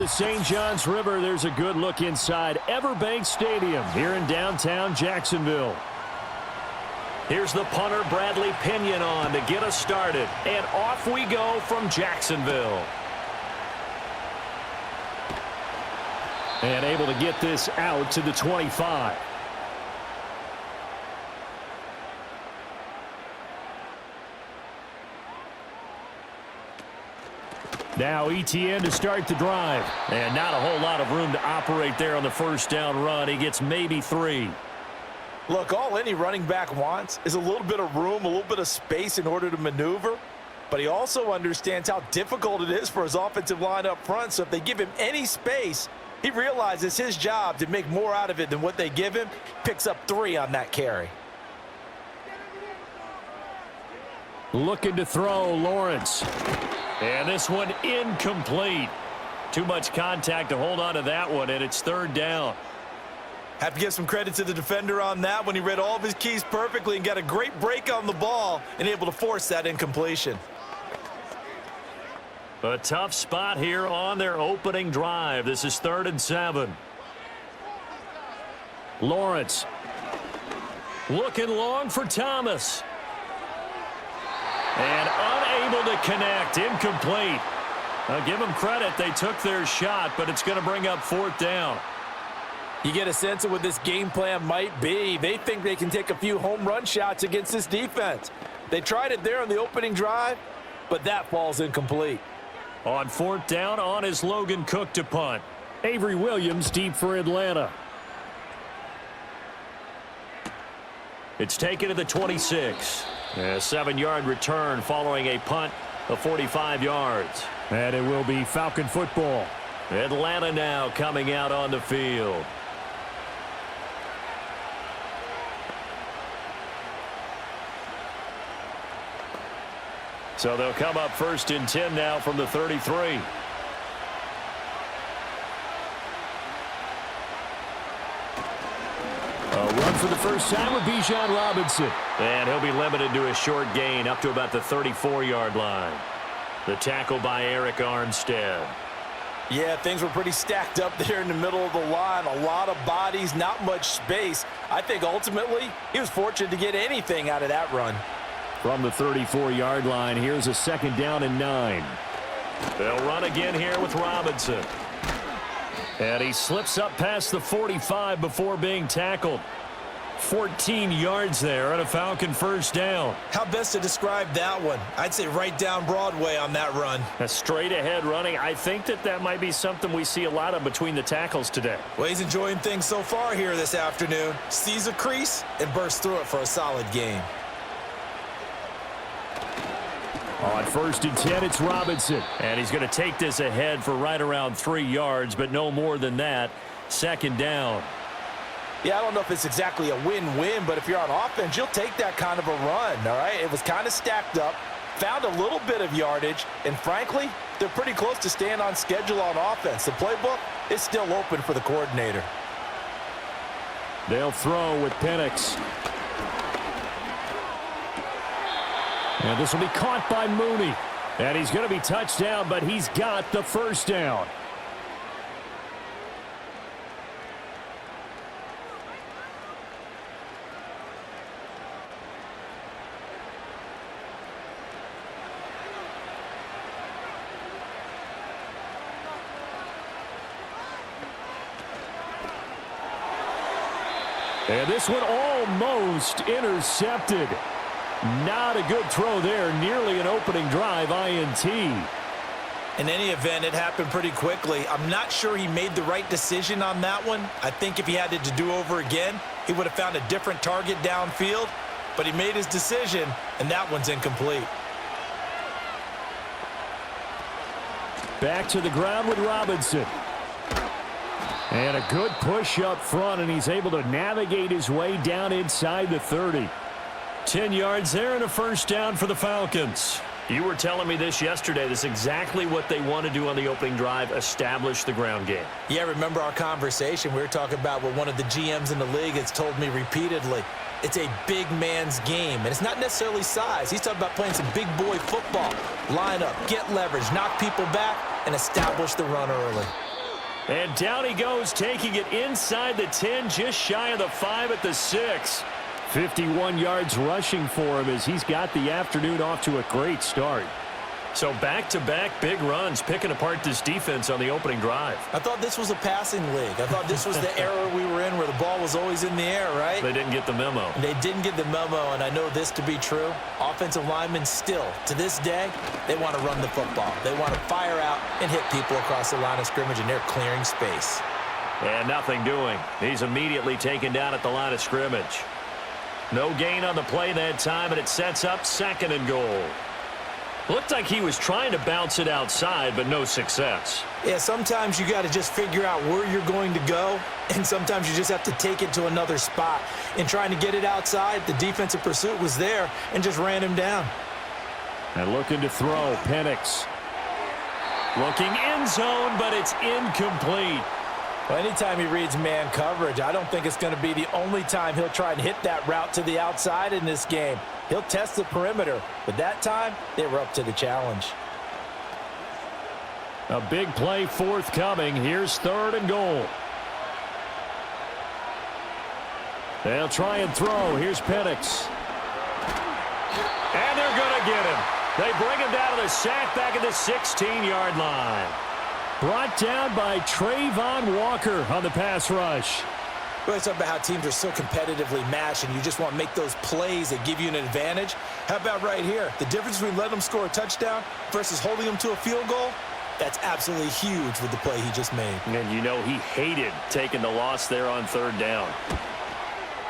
The St. John's River, there's a good look inside Everbank Stadium here in downtown Jacksonville. Here's the punter, Bradley Pinion, on to get us started. And off we go from Jacksonville. And able to get this out to the 25. Now ETN to start the drive. And not a whole lot of room to operate there on the first down run. He gets maybe 3. Look, all any running back wants is a little bit of room, a little bit of space in order to maneuver. But he also understands how difficult it is for his offensive line up front. So if they give him any space, he realizes his job to make more out of it than what they give him. Picks up 3 on that carry. Looking to throw, Lawrence. And this one incomplete. Too much contact to hold on to that one, and it's 3rd down. Have to give some credit to the defender on that when he read all of his keys perfectly and got a great break on the ball and able to force that incompletion. A tough spot here on their opening drive. This is 3rd and 7. Lawrence. Looking long for Thomas. And unable to connect. Incomplete. I'll give them credit. They took their shot, but it's going to bring up 4th down. You get a sense of what this game plan might be. They think they can take a few home run shots against this defense. They tried it there on the opening drive, but that falls incomplete. On 4th down, on is Logan Cook to punt. Avery Williams deep for Atlanta. It's taken to the 26. A 7-yard return following a punt of 45 yards. And it will be Falcon football. Atlanta now coming out on the field. So they'll come up 1st and 10 now from the 33. A run for the first time with Bijan Robinson. And he'll be limited to a short gain up to about the 34-yard line. The tackle by Eric Armstead. Yeah, things were pretty stacked up there in the middle of the line. A lot of bodies, not much space. I think ultimately he was fortunate to get anything out of that run. From the 34-yard line, here's a 2nd down and 9. They'll run again here with Robinson. And he slips up past the 45 before being tackled. 14 yards there and a Falcon first down. How best to describe that one? I'd say right down Broadway on that run. A straight ahead running. I think that might be something we see a lot of between the tackles today. Well, he's enjoying things so far here this afternoon. Sees a crease and bursts through it for a solid gain. On 1st and 10, it's Robinson. And he's going to take this ahead for right around 3 yards, but no more than that. 2nd down. Yeah, I don't know if it's exactly a win-win, but if you're on offense, you'll take that kind of a run, all right? It was kind of stacked up, found a little bit of yardage, and frankly, they're pretty close to staying on schedule on offense. The playbook is still open for the coordinator. They'll throw with Penix. And this will be caught by Mooney. And he's going to be touched down, but he's got the first down. And this one almost intercepted. Not a good throw there. Nearly an opening drive INT. In any event, it happened pretty quickly. I'm not sure he made the right decision on that one. I think if he had it to do over again, he would have found a different target downfield. But he made his decision, and that one's incomplete. Back to the ground with Robinson. And a good push up front, and he's able to navigate his way down inside the 30. 10 yards there and a first down for the Falcons. You were telling me this yesterday. This is exactly what they want to do on the opening drive, establish the ground game. Yeah, remember our conversation? We were talking about what one of the GMs in the league has told me repeatedly. It's a big man's game, and it's not necessarily size. He's talking about playing some big boy football. Line up, get leverage, knock people back, and establish the run early. And down he goes, taking it inside the 10, just shy of the 5 at the 6. 51 yards rushing for him as he's got the afternoon off to a great start. So back-to-back big runs, picking apart this defense on the opening drive. I thought this was a passing league. I thought this was the era we were in where the ball was always in the air, right? They didn't get the memo. They didn't get the memo, and I know this to be true. Offensive linemen still, to this day, they want to run the football. They want to fire out and hit people across the line of scrimmage, and they're clearing space. And nothing doing. He's immediately taken down at the line of scrimmage. No gain on the play that time, and it sets up 2nd and goal. Looked like he was trying to bounce it outside, but no success. Yeah, sometimes you got to just figure out where you're going to go, and sometimes you just have to take it to another spot. In trying to get it outside, the defensive pursuit was there and just ran him down. And looking to throw, Penix. Looking end zone, but it's incomplete. Well, anytime he reads man coverage, I don't think it's going to be the only time he'll try and hit that route to the outside in this game. He'll test the perimeter, but that time, they were up to the challenge. A big play forthcoming. Here's 3rd and goal. They'll try and throw. Here's Penix. And they're going to get him. They bring him down to the sack back at the 16-yard line. Brought down by Trayvon Walker on the pass rush. We always talk about how teams are so competitively matched and you just want to make those plays that give you an advantage. How about right here? The difference between letting them score a touchdown versus holding them to a field goal, that's absolutely huge with the play he just made. And you know he hated taking the loss there on 3rd down.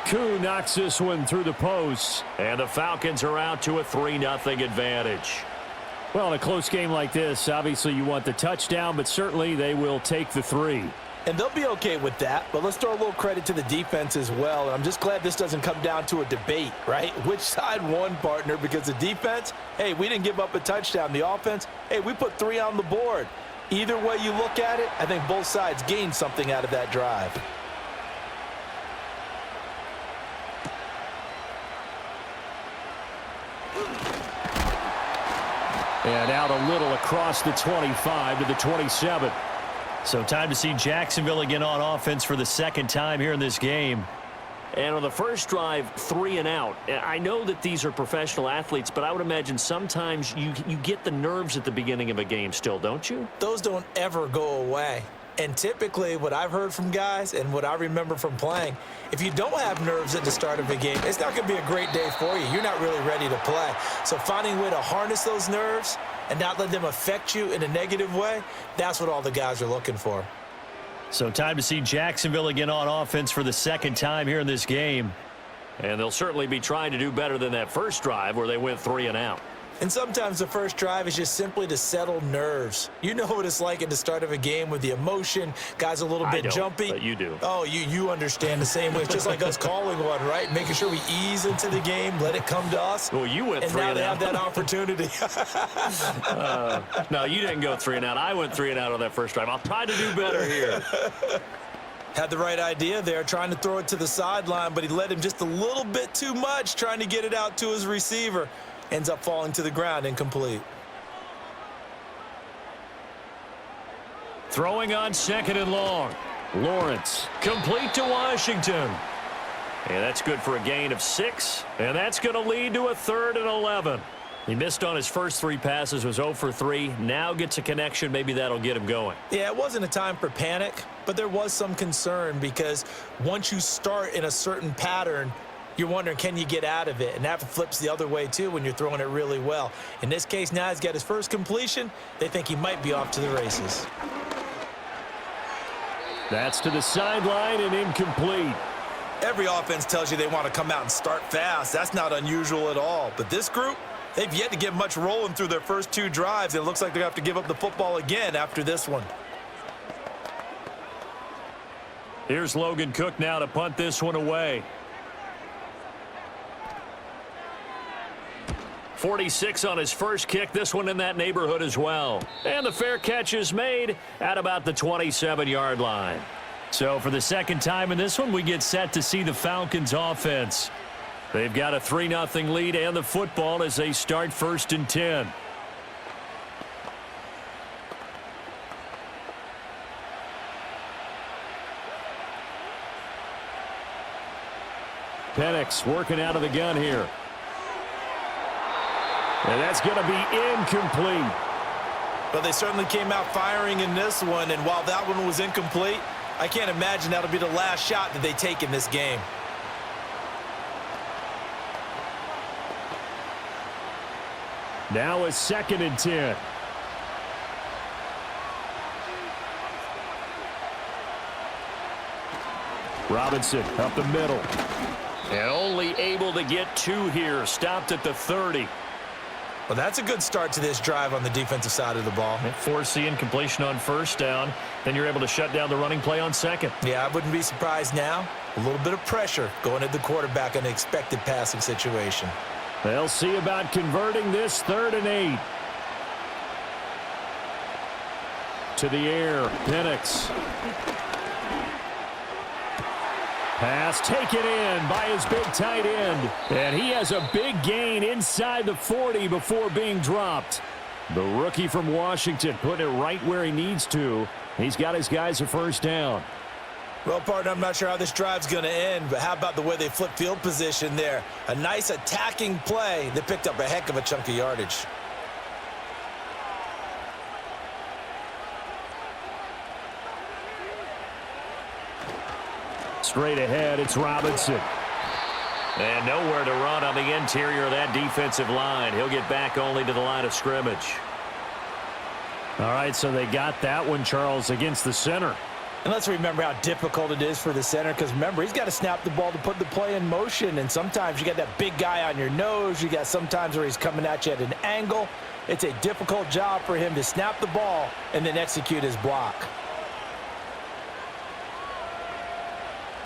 Koo knocks this one through the post. And the Falcons are out to a 3-0 advantage. Well, in a close game like this, obviously you want the touchdown, but certainly they will take the 3. And they'll be okay with that, but let's throw a little credit to the defense as well. And I'm just glad this doesn't come down to a debate, right? Which side won, partner? Because the defense, hey, we didn't give up a touchdown. The offense, hey, we put 3 on the board. Either way you look at it, I think both sides gained something out of that drive. And out a little across the 25 to the 27. So time to see Jacksonville again on offense for the 2nd time here in this game. And on the first drive, 3 and out. I know that these are professional athletes, but I would imagine sometimes you get the nerves at the beginning of a game still, don't you? Those don't ever go away. And typically what I've heard from guys and what I remember from playing, if you don't have nerves at the start of a game, it's not going to be a great day for you. You're not really ready to play. So finding a way to harness those nerves and not let them affect you in a negative way, that's what all the guys are looking for. So time to see Jacksonville again on offense for the 2nd time here in this game. And they'll certainly be trying to do better than that first drive where they went 3 and out. And sometimes the first drive is just simply to settle nerves. You know what it's like at the start of a game with the emotion. Guys a little bit jumpy. But you do. Oh, you understand the same way. It's just like us calling one, right? Making sure we ease into the game, let it come to us. Well, you went 3 and out. And now they have that opportunity. No, you didn't go 3 and out. I went 3 and out on that first drive. I'll try to do better here. Had the right idea there, trying to throw it to the sideline, but he let him just a little bit too much, trying to get it out to his receiver. Ends up falling to the ground, incomplete. Throwing on 2nd and long. Lawrence, complete to Washington. And that's good for a gain of 6. And that's going to lead to a 3rd and 11. He missed on his first 3 passes, was 0 for 3. Now gets a connection. Maybe that'll get him going. Yeah, it wasn't a time for panic, but there was some concern because once you start in a certain pattern, you're wondering, can you get out of it? And that flips the other way, too, when you're throwing it really well. In this case, now he's got his first completion. They think he might be off to the races. That's to the sideline and incomplete. Every offense tells you they want to come out and start fast. That's not unusual at all. But this group, they've yet to get much rolling through their first 2 drives. It looks like they're going to have to give up the football again after this one. Here's Logan Cook now to punt this one away. 46 on his first kick. This one in that neighborhood as well. And the fair catch is made at about the 27-yard line. So for the 2nd time in this one, we get set to see the Falcons offense. They've got a 3-0 lead and the football as they start 1st and 10. Penix working out of the gun here. And that's going to be incomplete. But they certainly came out firing in this one, and while that one was incomplete, I can't imagine that'll be the last shot that they take in this game. Now a 2nd and 10. Robinson up the middle. And only able to get 2 here. Stopped at the 30. Well, that's a good start to this drive on the defensive side of the ball. Force the incompletion on 1st down. Then you're able to shut down the running play on 2nd. Yeah, I wouldn't be surprised now. A little bit of pressure going at the quarterback in an expected passing situation. They'll see about converting this 3rd and 8. To the air, Penix. Pass taken in by his big tight end. And he has a big gain inside the 40 before being dropped. The rookie from Washington putting it right where he needs to. He's got his guys a 1st down. Well, partner, I'm not sure how this drive's going to end, but how about the way they flip field position there? A nice attacking play that picked up a heck of a chunk of yardage. Straight ahead, it's Robinson. And nowhere to run on the interior of that defensive line. He'll get back only to the line of scrimmage. All right, so they got that one, Charles, against the center. And let's remember how difficult it is for the center, because remember, he's got to snap the ball to put the play in motion, and sometimes you got that big guy on your nose. You got sometimes where he's coming at you at an angle. It's a difficult job for him to snap the ball and then execute his block.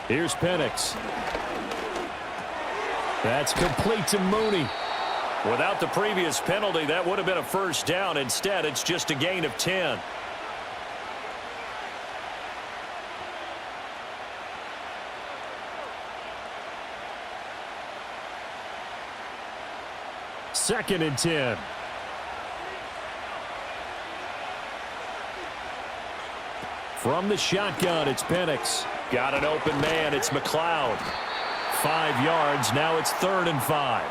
Here's Penix. That's complete to Mooney. Without the previous penalty, that would have been a 1st down. Instead, it's just a gain of 10. Second and 10. From the shotgun, it's Penix. Got an open man. It's McLeod. 5 yards. Now it's 3rd and 5.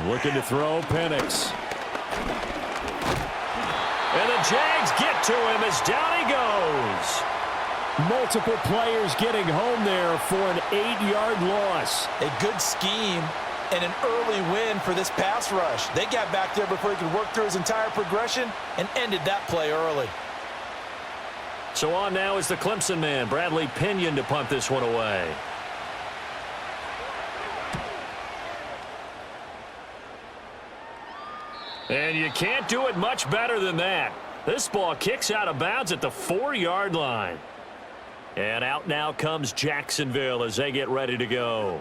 Looking to throw, Penix. And the Jags get to him as down he goes. Multiple players getting home there for an 8-yard loss. A good scheme and an early win for this pass rush. They got back there before he could work through his entire progression and ended that play early. So on now is the Clemson man, Bradley Pinion, to punt this one away. And you can't do it much better than that. This ball kicks out of bounds at the 4-yard line. And out now comes Jacksonville as they get ready to go.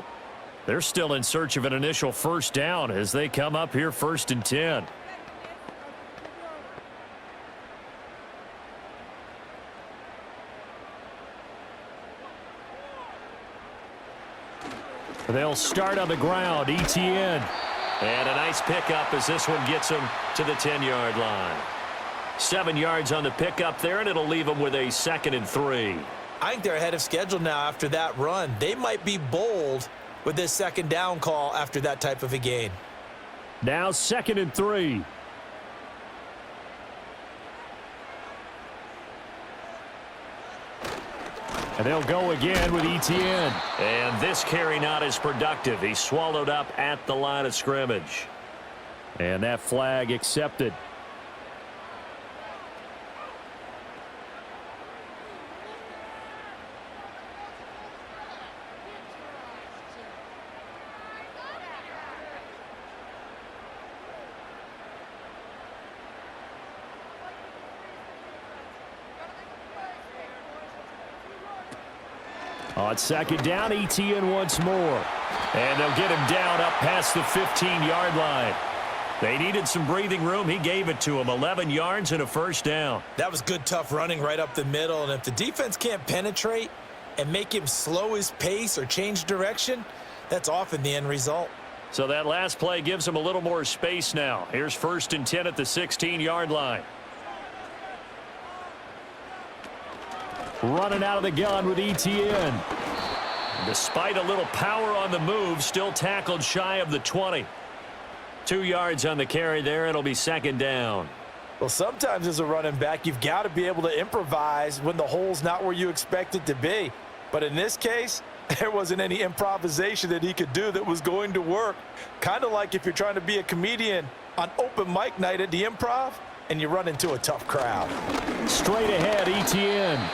They're still in search of an initial 1st down as they come up here 1st and 10. They'll start on the ground. ETN. And a nice pickup as this one gets him to the 10-yard line. 7 yards on the pickup there, and it'll leave them with a 2nd and 3. I think they're ahead of schedule now after that run. They might be bold with this 2nd down call after that type of a gain. Now 2nd and 3. And they'll go again with ETN. And this carry not as productive. He's swallowed up at the line of scrimmage. And that flag accepted. On 2nd down, ETN once more. And they'll get him down up past the 15-yard line. They needed some breathing room. He gave it to them. 11 yards and a first down. That was good, tough running right up the middle. And if the defense can't penetrate and make him slow his pace or change direction, that's often the end result. So that last play gives him a little more space now. Here's 1st and 10 at the 16-yard line. Running out of the gun with ETN. Despite a little power on the move, still tackled shy of the 20. 2 yards on the carry there. It'll be 2nd down. Well, sometimes as a running back, you've got to be able to improvise when the hole's not where you expect it to be. But in this case, there wasn't any improvisation that he could do that was going to work. Kind of like if you're trying to be a comedian on open mic night at the Improv and you run into a tough crowd. Straight ahead, ETN.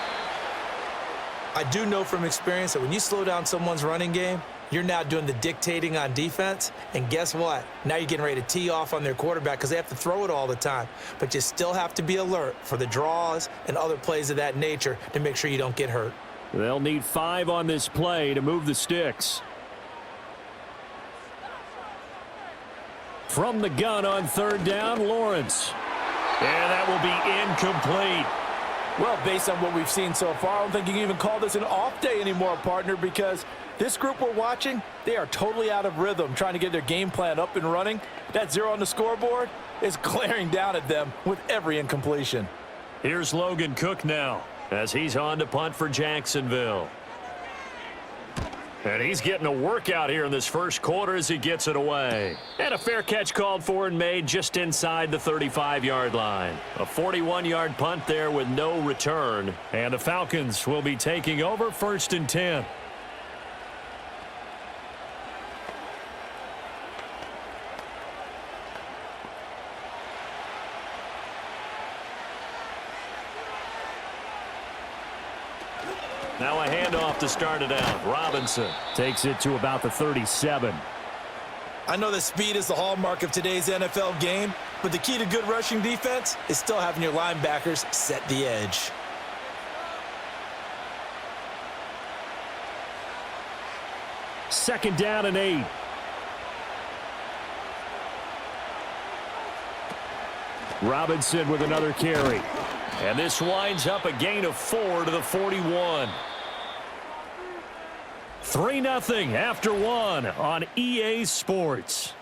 I do know from experience that when you slow down someone's running game, you're now doing the dictating on defense. And guess what? Now you're getting ready to tee off on their quarterback because they have to throw it all the time. But you still have to be alert for the draws and other plays of that nature to make sure you don't get hurt. They'll need 5 on this play to move the sticks. From the gun on 3rd down, Lawrence. And that will be incomplete. Well, based on what we've seen so far, I don't think you can even call this an off day anymore, partner, because this group we're watching, they are totally out of rhythm trying to get their game plan up and running. That 0 on the scoreboard is glaring down at them with every incompletion. Here's Logan Cook now as he's on to punt for Jacksonville. And he's getting a workout here in this first quarter as he gets it away. And a fair catch called for and made just inside the 35-yard line. A 41-yard punt there with no return. And the Falcons will be taking over 1st and 10. Now a handoff to start it out. Robinson takes it to about the 37. I know that speed is the hallmark of today's NFL game, but the key to good rushing defense is still having your linebackers set the edge. Second down and 8. Robinson with another carry. And this winds up a gain of 4 to the 41. 3-0 after 1 on EA Sports.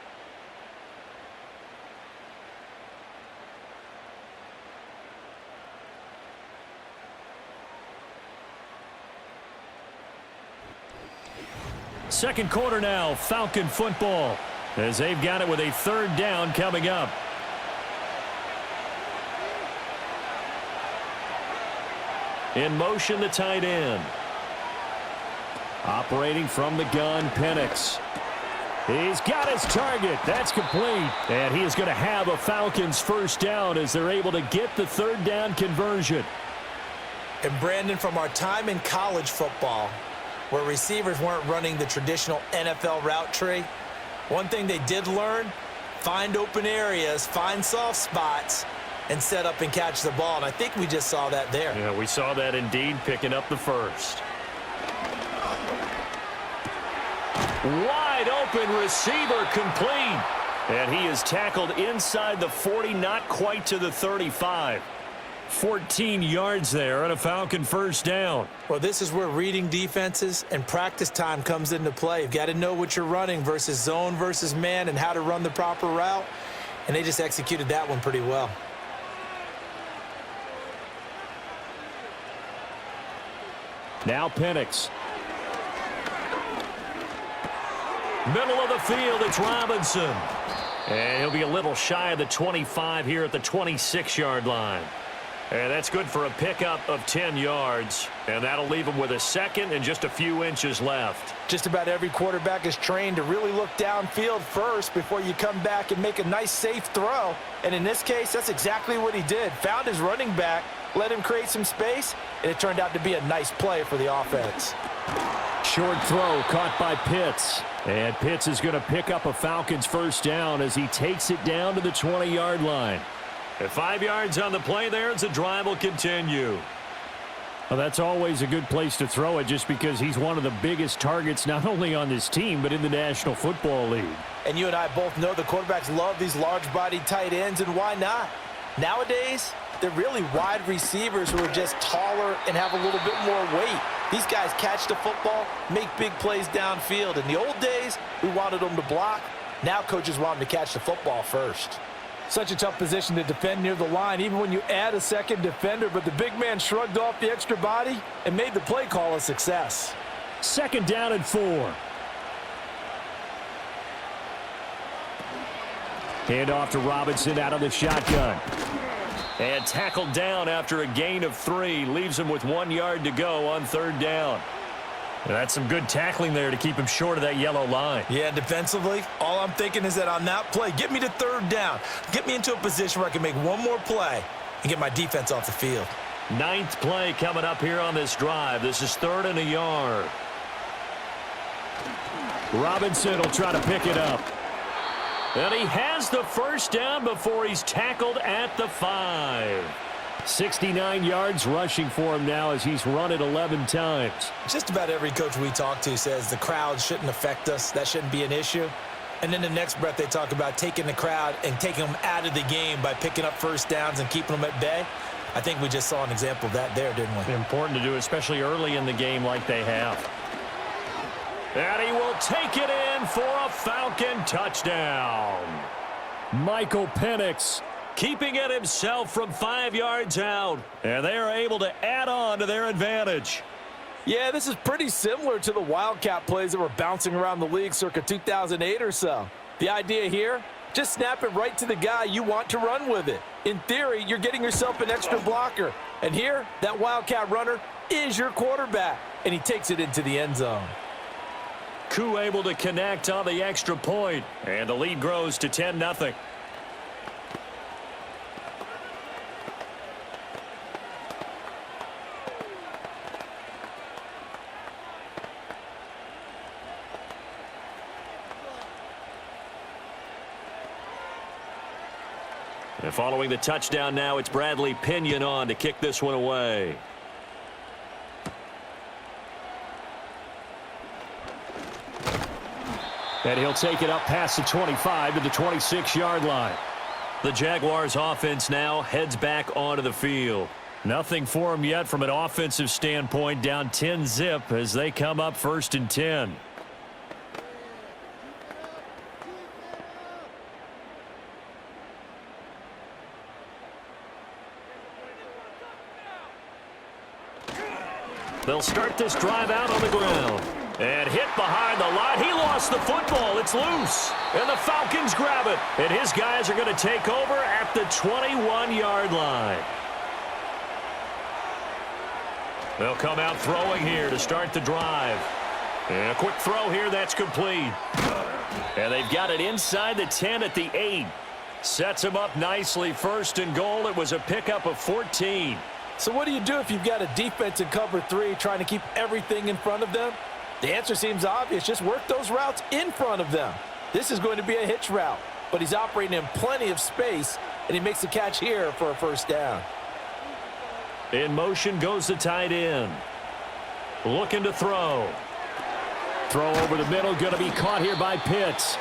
Second quarter now, Falcon football, as they've got it with a 3rd down coming up. In motion, the tight end. Operating from the gun, Penix. He's got his target. That's complete. And he is going to have a Falcons 1st down as they're able to get the 3rd down conversion. And Brandon, from our time in college football, where receivers weren't running the traditional NFL route tree, one thing they did learn, find open areas, find soft spots, and set up and catch the ball. And I think we just saw that there. Yeah, we saw that indeed, picking up the 1st. Wide open receiver complete. And he is tackled inside the 40, not quite to the 35. 14 yards there and a Falcon 1st down. Well, this is where reading defenses and practice time comes into play. You've got to know what you're running versus zone versus man and how to run the proper route. And they just executed that one pretty well. Now Penix. Middle of the field, it's Robinson. And he'll be a little shy of the 25 here at the 26-yard line. And that's good for a pickup of 10 yards. And that'll leave him with a 2nd and just a few inches left. Just about every quarterback is trained to really look downfield first before you come back and make a nice, safe throw. And in this case, that's exactly what he did. Found his running back, let him create some space, and it turned out to be a nice play for the offense. Short throw caught by Pitts. And Pitts is going to pick up a Falcons 1st down as he takes it down to the 20-yard line. At 5 yards on the play there, as the drive will continue. Well, that's always a good place to throw it just because he's one of the biggest targets not only on this team but in the National Football League. And you and I both know the quarterbacks love these large-bodied tight ends, and why not? Nowadays, they're really wide receivers who are just taller and have a little bit more weight. These guys catch the football, make big plays downfield. In the old days, we wanted them to block. Now coaches want them to catch the football first. Such a tough position to defend near the line, even when you add a second defender, but the big man shrugged off the extra body and made the play call a success. 2nd down and 4. Hand off to Robinson out of the shotgun. And tackled down after a gain of 3. Leaves him with 1 yard to go on 3rd down. And that's some good tackling there to keep him short of that yellow line. Yeah, defensively, all I'm thinking is that on that play, get me to 3rd down. Get me into a position where I can make one more play and get my defense off the field. 9th play coming up here on this drive. This is 3rd and a yard. Robinson will try to pick it up. And he has the 1st down before he's tackled at the 5. 69 yards rushing for him now as he's run it 11 times. Just about every coach we talk to says the crowd shouldn't affect us. That shouldn't be an issue. And then the next breath they talk about taking the crowd and taking them out of the game by picking up 1st downs and keeping them at bay. I think we just saw an example of that there, didn't we? Important to do, especially early in the game like they have. And he will take it in for a Falcon touchdown. Michael Penix keeping it himself from 5 yards out. And they are able to add on to their advantage. Yeah, this is pretty similar to the Wildcat plays that were bouncing around the league circa 2008 or so. The idea here, just snap it right to the guy you want to run with it. In theory, you're getting yourself an extra blocker. And here, that Wildcat runner is your quarterback. And he takes it into the end zone. Koo able to connect on the extra point. And the lead grows to 10-0. And following the touchdown now, it's Bradley Pinion on to kick this one away. And he'll take it up past the 25 to the 26-yard line. The Jaguars offense now heads back onto the field. Nothing for them yet from an offensive standpoint, down 10-zip as they come up 1st and 10. They'll start this drive out on the ground. And hit behind the line. He lost the football. It's loose. And the Falcons grab it. And his guys are going to take over at the 21-yard line. They'll come out throwing here to start the drive. And a quick throw here. That's complete. And they've got it inside the 10 at the 8. Sets him up nicely. 1st and goal. It was a pickup of 14. So what do you do if you've got a defense in cover 3 trying to keep everything in front of them? The answer seems obvious. Just work those routes in front of them. This is going to be a hitch route, but he's operating in plenty of space, and he makes the catch here for a 1st down. In motion goes the tight end. Looking to throw. Throw over the middle, going to be caught here by Pitts.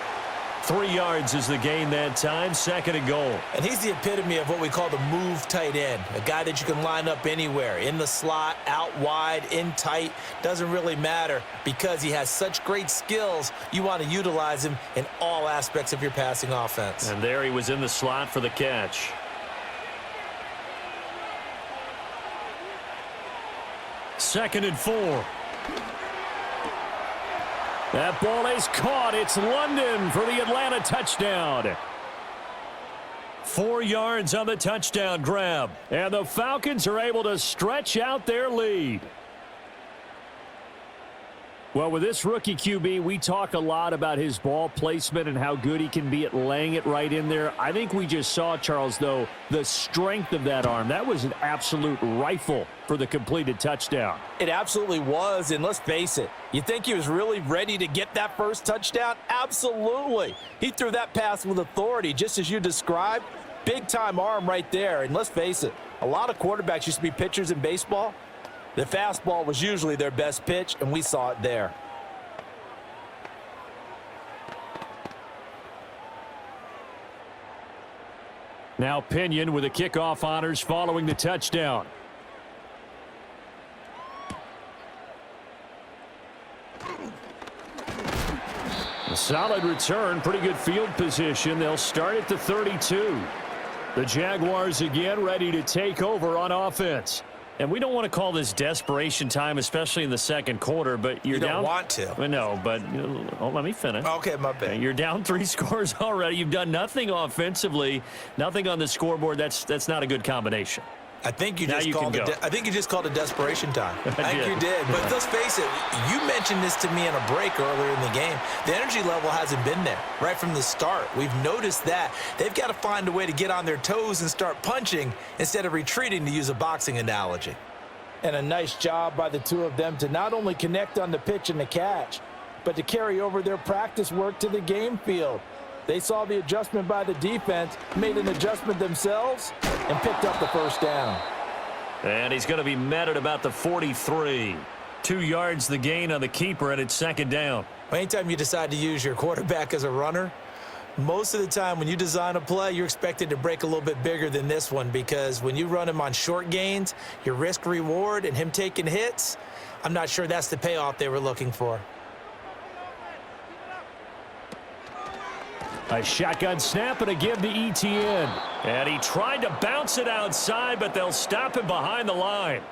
3 yards is the gain that time, 2nd and goal. And he's the epitome of what we call the move tight end, a guy that you can line up anywhere, in the slot, out wide, in tight, doesn't really matter because he has such great skills. You want to utilize him in all aspects of your passing offense. And there he was in the slot for the catch. Second and 4. That ball is caught. It's London for the Atlanta touchdown. 4 yards on the touchdown grab. And the Falcons are able to stretch out their lead. Well, with this rookie QB, we talk a lot about his ball placement and how good he can be at laying it right in there. I think we just saw, Charles, though, the strength of that arm. That was an absolute rifle for the completed touchdown. It absolutely was, and let's face it, you think he was really ready to get that 1st touchdown? Absolutely. He threw that pass with authority, just as you described. Big-time arm right there, and let's face it, a lot of quarterbacks used to be pitchers in baseball. The fastball was usually their best pitch, and we saw it there. Now Pinion with the kickoff honors following the touchdown. A solid return, pretty good field position. They'll start at the 32. The Jaguars again ready to take over on offense. And we don't want to call this desperation time, especially in the second quarter, but you're you don't down. Want to. No, but let me finish. Okay, my bad. You're down 3 scores already. You've done nothing offensively, nothing on the scoreboard. That's not a good combination. I think you just called it desperation time. I think you did. But let's face it, you mentioned this to me in a break earlier in the game. The energy level hasn't been there right from the start. We've noticed that. They've got to find a way to get on their toes and start punching instead of retreating, to use a boxing analogy. And a nice job by the two of them to not only connect on the pitch and the catch, but to carry over their practice work to the game field. They saw the adjustment by the defense, made an adjustment themselves, and picked up the first down. And he's going to be met at about the 43. 2 yards the gain on the keeper, and it's second down. Anytime you decide to use your quarterback as a runner, most of the time when you design a play, you're expected to break a little bit bigger than this one, because when you run him on short gains, your risk-reward and him taking hits, I'm not sure that's the payoff they were looking for. A shotgun snap and again to Etienne. And he tried to bounce it outside, but they'll stop him behind the line.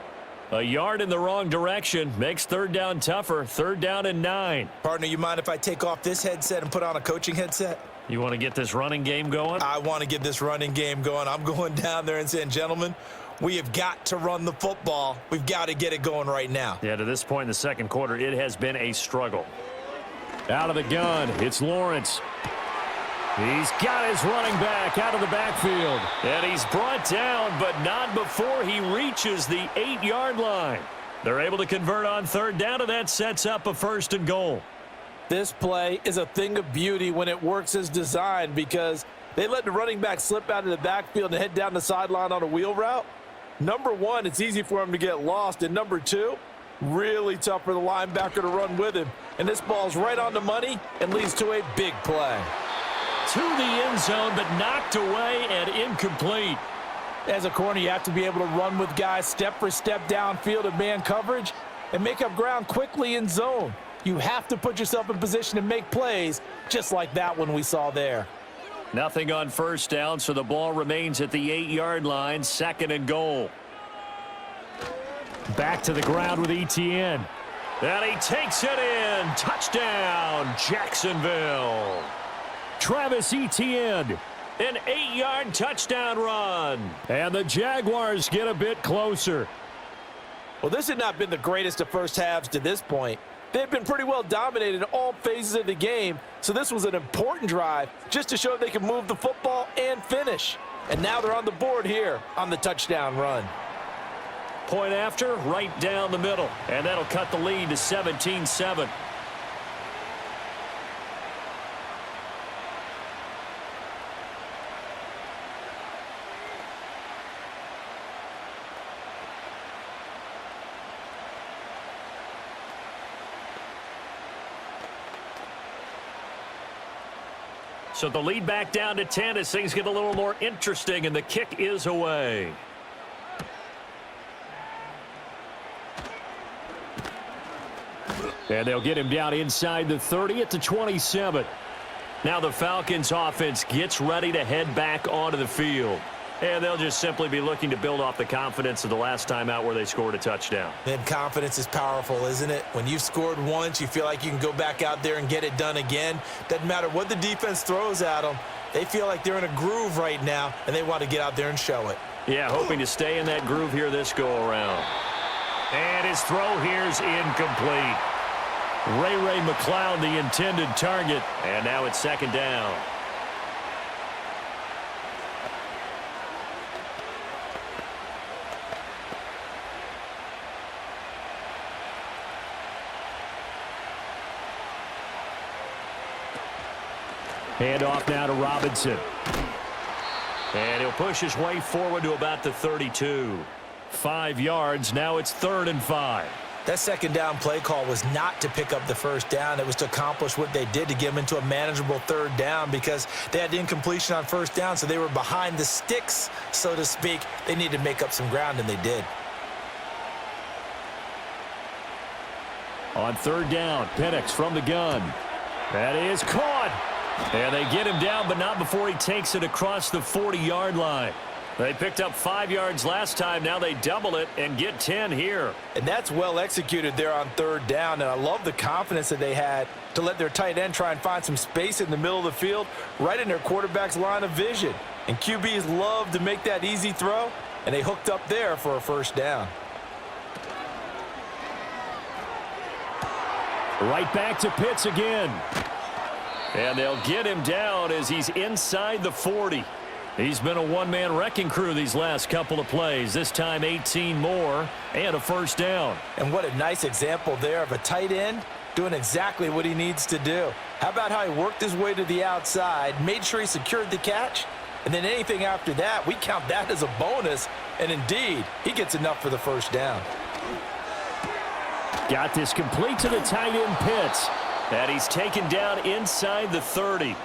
A yard in the wrong direction makes third down tougher. Third down and 9. Partner, you mind if I take off this headset and put on a coaching headset? You want to get this running game going? I want to get this running game going. I'm going down there and saying, gentlemen, we have got to run the football. We've got to get it going right now. Yeah, to this point in the second quarter, it has been a struggle. Out of the gun, it's Lawrence. He's got his running back out of the backfield. And he's brought down, but not before he reaches the 8-yard line. They're able to convert on third down, and that sets up a first and goal. This play is a thing of beauty when it works as designed, because they let the running back slip out of the backfield and head down the sideline on a wheel route. Number one, it's easy for him to get lost. And number two, really tough for the linebacker to run with him. And this ball's right on the money and leads to a big play. To the end zone, but knocked away and incomplete. As a corner, you have to be able to run with guys step for step downfield in man coverage and make up ground quickly in zone. You have to put yourself in position to make plays, just like that one we saw there. Nothing on first down, so the ball remains at the 8-yard line, second and goal. Back to the ground with Etienne. And he takes it in. Touchdown, Jacksonville. Travis Etienne, an 8-yard touchdown run. And the Jaguars get a bit closer. Well, this had not been the greatest of first halves to this point. They've been pretty well dominated in all phases of the game, so this was an important drive just to show they can move the football and finish. And now they're on the board here on the touchdown run. Point after, right down the middle. And that'll cut the lead to 17-7. So the lead back down to 10 as things get a little more interesting, and the kick is away. And they'll get him down inside the 30 at the 27. Now the Falcons offense gets ready to head back onto the field. And they'll just simply be looking to build off the confidence of the last time out where they scored a touchdown. Then confidence is powerful, isn't it? When you've scored once, you feel like you can go back out there and get it done again. Doesn't matter what the defense throws at them. They feel like they're in a groove right now, and they want to get out there and show it. Yeah, hoping to stay in that groove here this go-around. And his throw here's incomplete. Ray McCloud, the intended target. And now it's second down. Hand off now to Robinson. And he'll push his way forward to about the 32. 5 yards. Now it's 3rd and 5. That second down play call was not to pick up the first down. It was to accomplish what they did to get them into a manageable 3rd down because they had incompletion on first down, so they were behind the sticks, so to speak. They needed to make up some ground, and they did. On 3rd down, Penix from the gun. That is caught. And they get him down, but not before he takes it across the 40-yard line. They picked up 5 yards last time. Now they double it and get 10 here. And that's well executed there on 3rd down. And I love the confidence that they had to let their tight end try and find some space in the middle of the field, right in their quarterback's line of vision. And QBs love to make that easy throw, and they hooked up there for a first down. Right back to Pitts again. And they'll get him down as he's inside the 40. He's been a one-man wrecking crew these last couple of plays. This time 18 more and a first down. And what a nice example there of a tight end doing exactly what he needs to do. How about how he worked his way to the outside, made sure he secured the catch, and then anything after that, we count that as a bonus. And indeed, he gets enough for the first down. Got this complete to the tight end Pitts. And he's taken down inside the 30.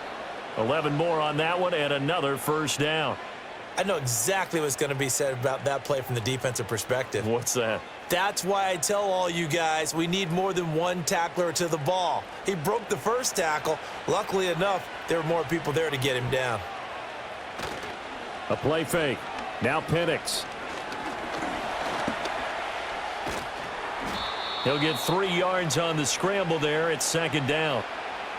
11 more on that one and another first down. I know exactly what's going to be said about that play from the defensive perspective. What's that? That's why I tell all you guys we need more than one tackler to the ball. He broke the first tackle. Luckily enough, there were more people there to get him down. A play fake. Now Penix. He'll get 3 yards on the scramble there. It's 2nd down.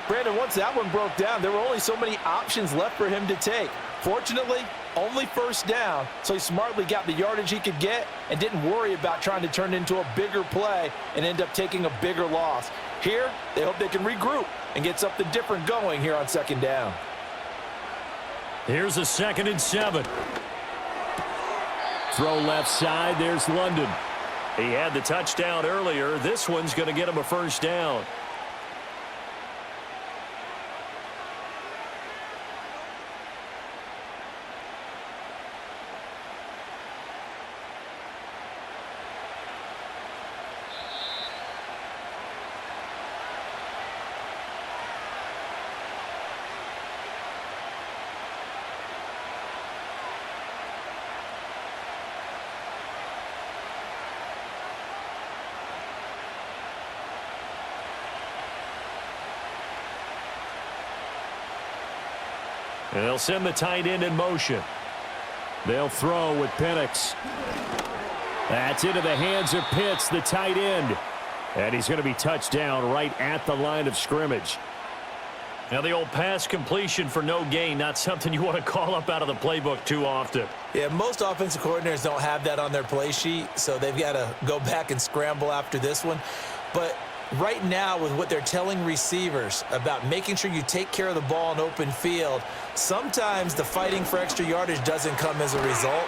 Brandon, once that one broke down, there were only so many options left for him to take. Fortunately, only first down, so he smartly got the yardage he could get and didn't worry about trying to turn it into a bigger play and end up taking a bigger loss. Here, they hope they can regroup and get something different going here on 2nd down. Here's a 2nd and 7. Throw left side. There's London. He had the touchdown earlier. This one's going to get him a first down. They'll send the tight end in motion. They'll throw with Penix. That's into the hands of Pitts, the tight end. And he's going to be touched down right at the line of scrimmage. Now the old pass completion for no gain, not something you want to call up out of the playbook too often. Yeah, most offensive coordinators don't have that on their play sheet, so they've got to go back and scramble after this one. But right now, with what they're telling receivers about making sure you take care of the ball in open field, sometimes the fighting for extra yardage doesn't come as a result.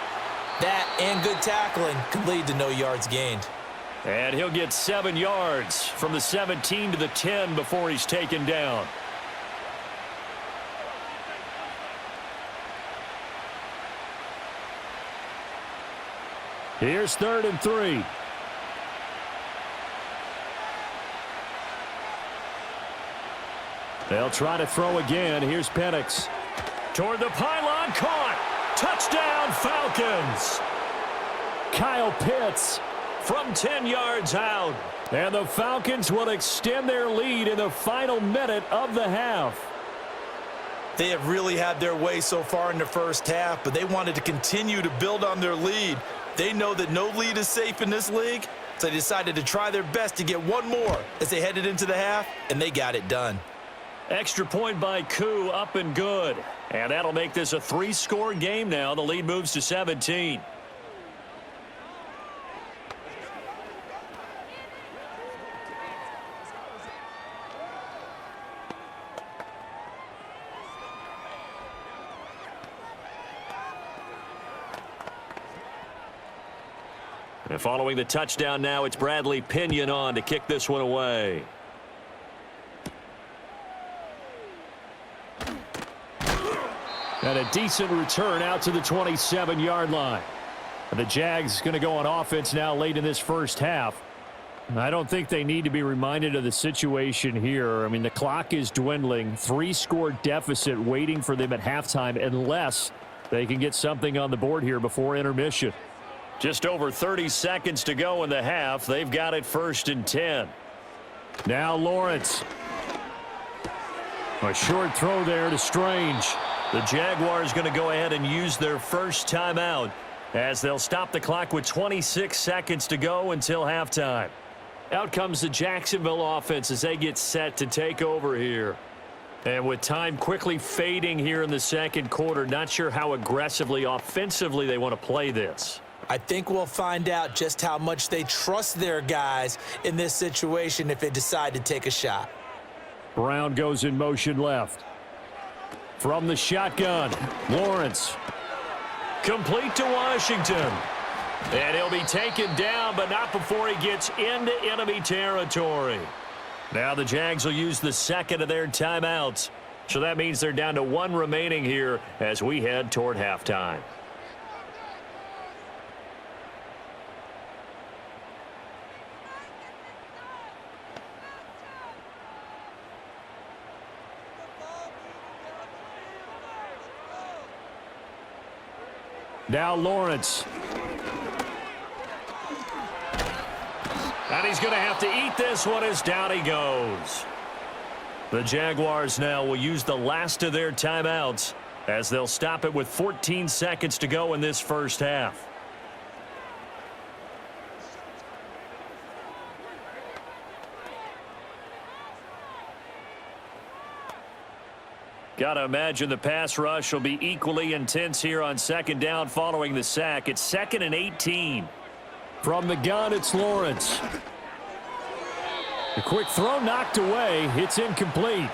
That and good tackling can lead to no yards gained. And he'll get 7 yards from the 17 to the 10 before he's taken down. Here's 3rd and 3. They'll try to throw again. Here's Penix. Toward the pylon, caught. Touchdown, Falcons. Kyle Pitts from 10 yards out. And the Falcons will extend their lead in the final minute of the half. They have really had their way so far in the first half, but they wanted to continue to build on their lead. They know that no lead is safe in this league, so they decided to try their best to get one more as they headed into the half, and they got it done. Extra point by Koo, up and good. And that'll make this a 3-score game now. The lead moves to 17. And following the touchdown now, it's Bradley Pinion on to kick this one away. And a decent return out to the 27-yard line. The Jags going to go on offense now late in this first half. I don't think they need to be reminded of the situation here. I mean, the clock is dwindling. 3-score deficit waiting for them at halftime unless they can get something on the board here before intermission. Just over 30 seconds to go in the half. They've got it 1st and 10. Now Lawrence. A short throw there to Strange. The Jaguars going to go ahead and use their first timeout as they'll stop the clock with 26 seconds to go until halftime. Out comes the Jacksonville offense as they get set to take over here. And with time quickly fading here in the second quarter, not sure how aggressively, offensively they want to play this. I think we'll find out just how much they trust their guys in this situation if they decide to take a shot. Brown goes in motion left. From the shotgun, Lawrence. Complete to Washington. And he'll be taken down, but not before he gets into enemy territory. Now the Jags will use the second of their timeouts. So that means they're down to 1 remaining here as we head toward halftime. Now Lawrence. And he's going to have to eat this one as down he goes. The Jaguars now will use the last of their timeouts as they'll stop it with 14 seconds to go in this first half. Got to imagine the pass rush will be equally intense here on second down following the sack. It's 2nd and 18. From the gun, it's Lawrence. A quick throw knocked away. It's incomplete.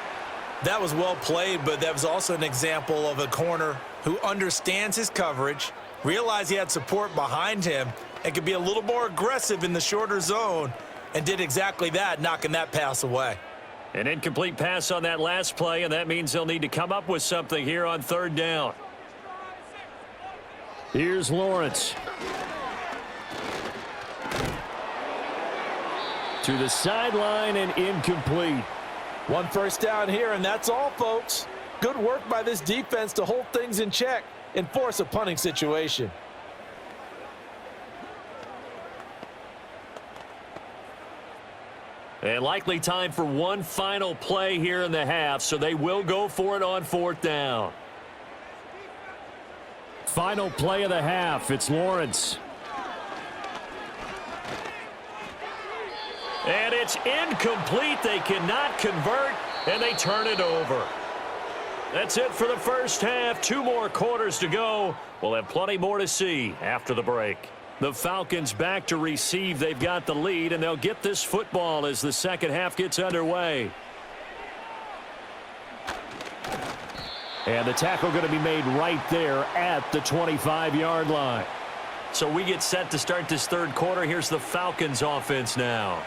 That was well played, but that was also an example of a corner who understands his coverage, realized he had support behind him, and could be a little more aggressive in the shorter zone, and did exactly that, knocking that pass away. An incomplete pass on that last play, and that means they'll need to come up with something here on 3rd down. Here's Lawrence. To the sideline and incomplete. 1 first down here, and that's all, folks. Good work by this defense to hold things in check and force a punting situation. And likely time for one final play here in the half, so they will go for it on 4th down. Final play of the half, it's Lawrence. And it's incomplete. They cannot convert, and they turn it over. That's it for the first half. 2 more quarters to go. We'll have plenty more to see after the break. The Falcons back to receive. They've got the lead, and they'll get this football as the second half gets underway. And the tackle going to be made right there at the 25-yard line. So we get set to start this 3rd quarter. Here's the Falcons offense now.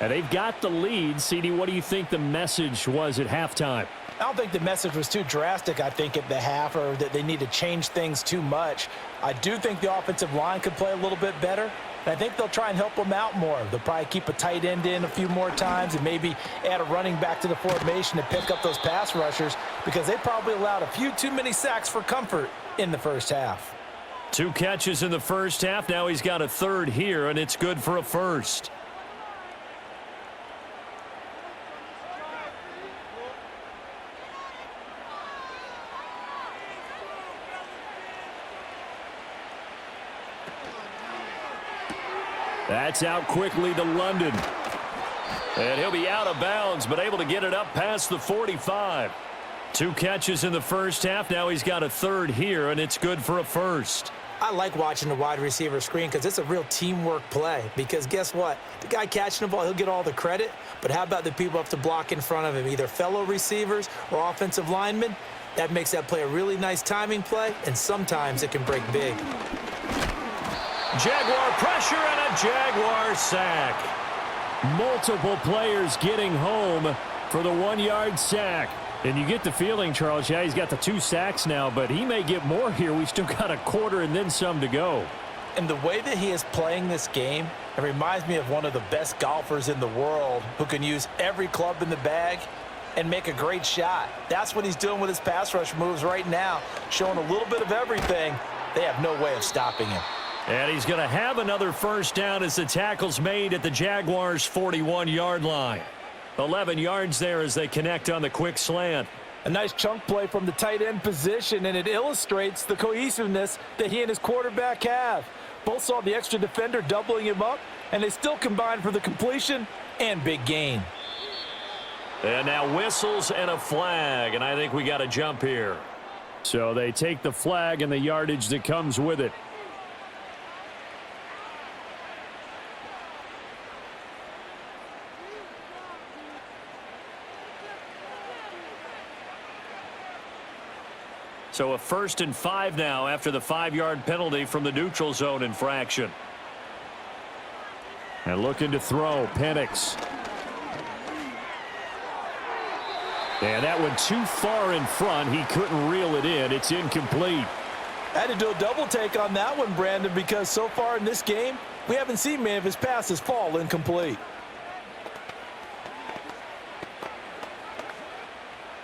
And they've got the lead. CD, what do you think the message was at halftime? I don't think the message was too drastic, I think, at the half, or that they need to change things too much. I do think the offensive line could play a little bit better. And I think they'll try and help them out more. They'll probably keep a tight end in a few more times and maybe add a running back to the formation to pick up those pass rushers, because they probably allowed a few too many sacks for comfort in the first half. 2 catches in the first half. Now he's got a 3rd here, and it's good for a 1st. That's out quickly to London. And he'll be out of bounds, but able to get it up past the 45. 2 catches in the first half. Now he's got a 3rd here, and it's good for a 1st. I like watching the wide receiver screen because it's a real teamwork play. Because guess what? The guy catching the ball, he'll get all the credit. But how about the people up to block in front of him, either fellow receivers or offensive linemen? That makes that play a really nice timing play, and sometimes it can break big. Jaguar pressure and a Jaguar sack. Multiple players getting home for the 1-yard sack. And you get the feeling, Charles, yeah, he's got the 2 sacks now, but he may get more here. We've still got a quarter and then some to go. And the way that he is playing this game, it reminds me of one of the best golfers in the world who can use every club in the bag and make a great shot. That's what he's doing with his pass rush moves right now, showing a little bit of everything. They have no way of stopping him. And he's going to have another first down as the tackle's made at the Jaguars' 41-yard line. 11 yards there as they connect on the quick slant. A nice chunk play from the tight end position, and it illustrates the cohesiveness that he and his quarterback have. Both saw the extra defender doubling him up, and they still combined for the completion and big gain. And now whistles and a flag, and I think we got a jump here. So they take the flag and the yardage that comes with it. So a 1st and 5 now after the 5-yard penalty from the neutral zone infraction. And looking to throw, Penix. And that one too far in front. He couldn't reel it in. It's incomplete. I had to do a double take on that one, Brandon, because so far in this game, we haven't seen many of his passes fall incomplete.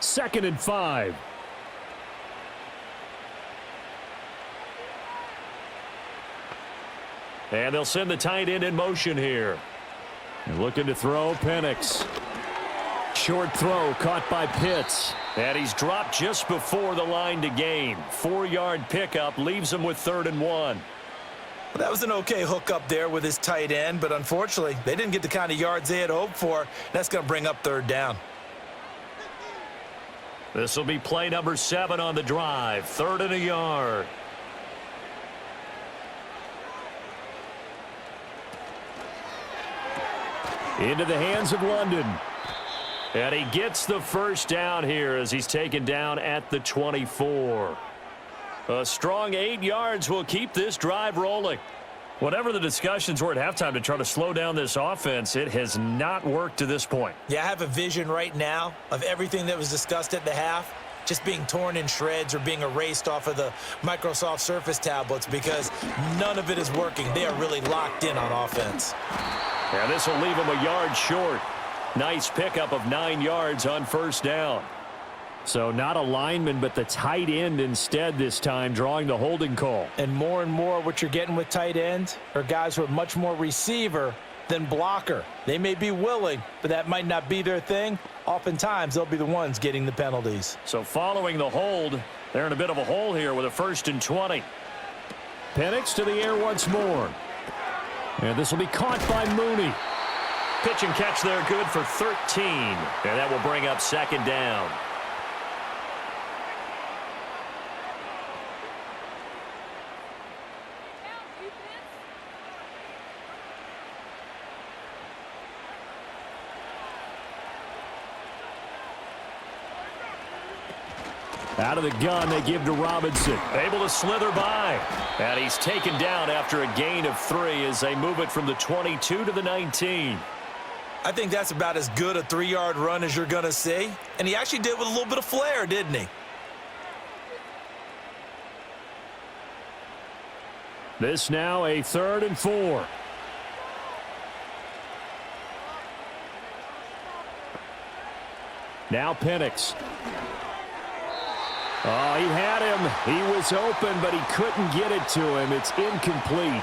2nd and 5. And they'll send the tight end in motion here. And looking to throw, Penix. Short throw caught by Pitts. And he's dropped just before the line to gain. 4-yard pickup leaves him with 3rd and 1. Well, that was an okay hook up there with his tight end, but unfortunately, they didn't get the kind of yards they had hoped for. That's going to bring up 3rd down. This will be play number 7 on the drive. 3rd and a yard. Into the hands of London. And he gets the first down here as he's taken down at the 24. A strong 8 yards will keep this drive rolling. Whatever the discussions were at halftime to try to slow down this offense, it has not worked to this point. Yeah, I have a vision right now of everything that was discussed at the half just being torn in shreds or being erased off of the Microsoft Surface tablets because none of it is working. They are really locked in on offense. And this will leave him a yard short. Nice pickup of 9 yards on first down. So not a lineman, but the tight end instead this time, drawing the holding call. And more what you're getting with tight ends are guys who are much more receiver than blocker. They may be willing, but that might not be their thing. Oftentimes, they'll be the ones getting the penalties. So following the hold, they're in a bit of a hole here with a 1st and 20. Penix to the air once more. And this will be caught by Mooney. Pitch and catch there, good for 13. And that will bring up 2nd down. Out of the gun, they give to Robinson. Able to slither by. And he's taken down after a gain of 3 as they move it from the 22 to the 19. I think that's about as good a 3-yard run as you're going to see. And he actually did with a little bit of flair, didn't he? This now a 3rd and 4. Now Penix. Oh, he had him. He was open, but he couldn't get it to him. It's incomplete.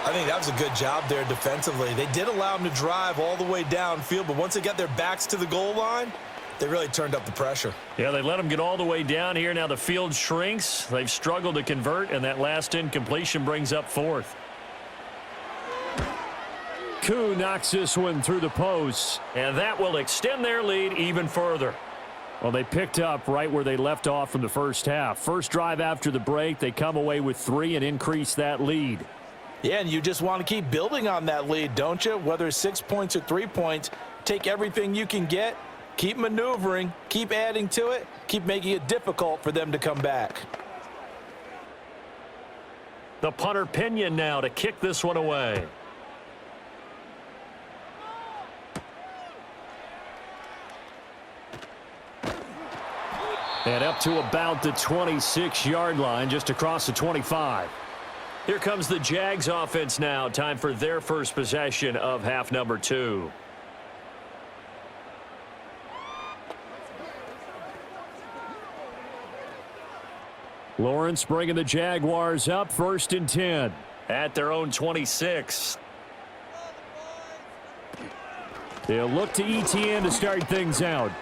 I think that was a good job there defensively. They did allow him to drive all the way downfield, but once they got their backs to the goal line, they really turned up the pressure. Yeah, they let him get all the way down here. Now the field shrinks. They've struggled to convert, and that last incompletion brings up 4th. Koo knocks this one through the posts, and that will extend their lead even further. Well, they picked up right where they left off from the first half. First drive after the break, they come away with 3 and increase that lead. Yeah, and you just want to keep building on that lead, don't you? Whether it's 6 points or 3 points, take everything you can get, keep maneuvering, keep adding to it, keep making it difficult for them to come back. The punter Pinion now to kick this one away. And up to about the 26-yard line, just across the 25. Here comes the Jags offense now. Time for their first possession of half number 2. Lawrence bringing the Jaguars up 1st and 10 at their own 26. They'll look to ETN to start things out.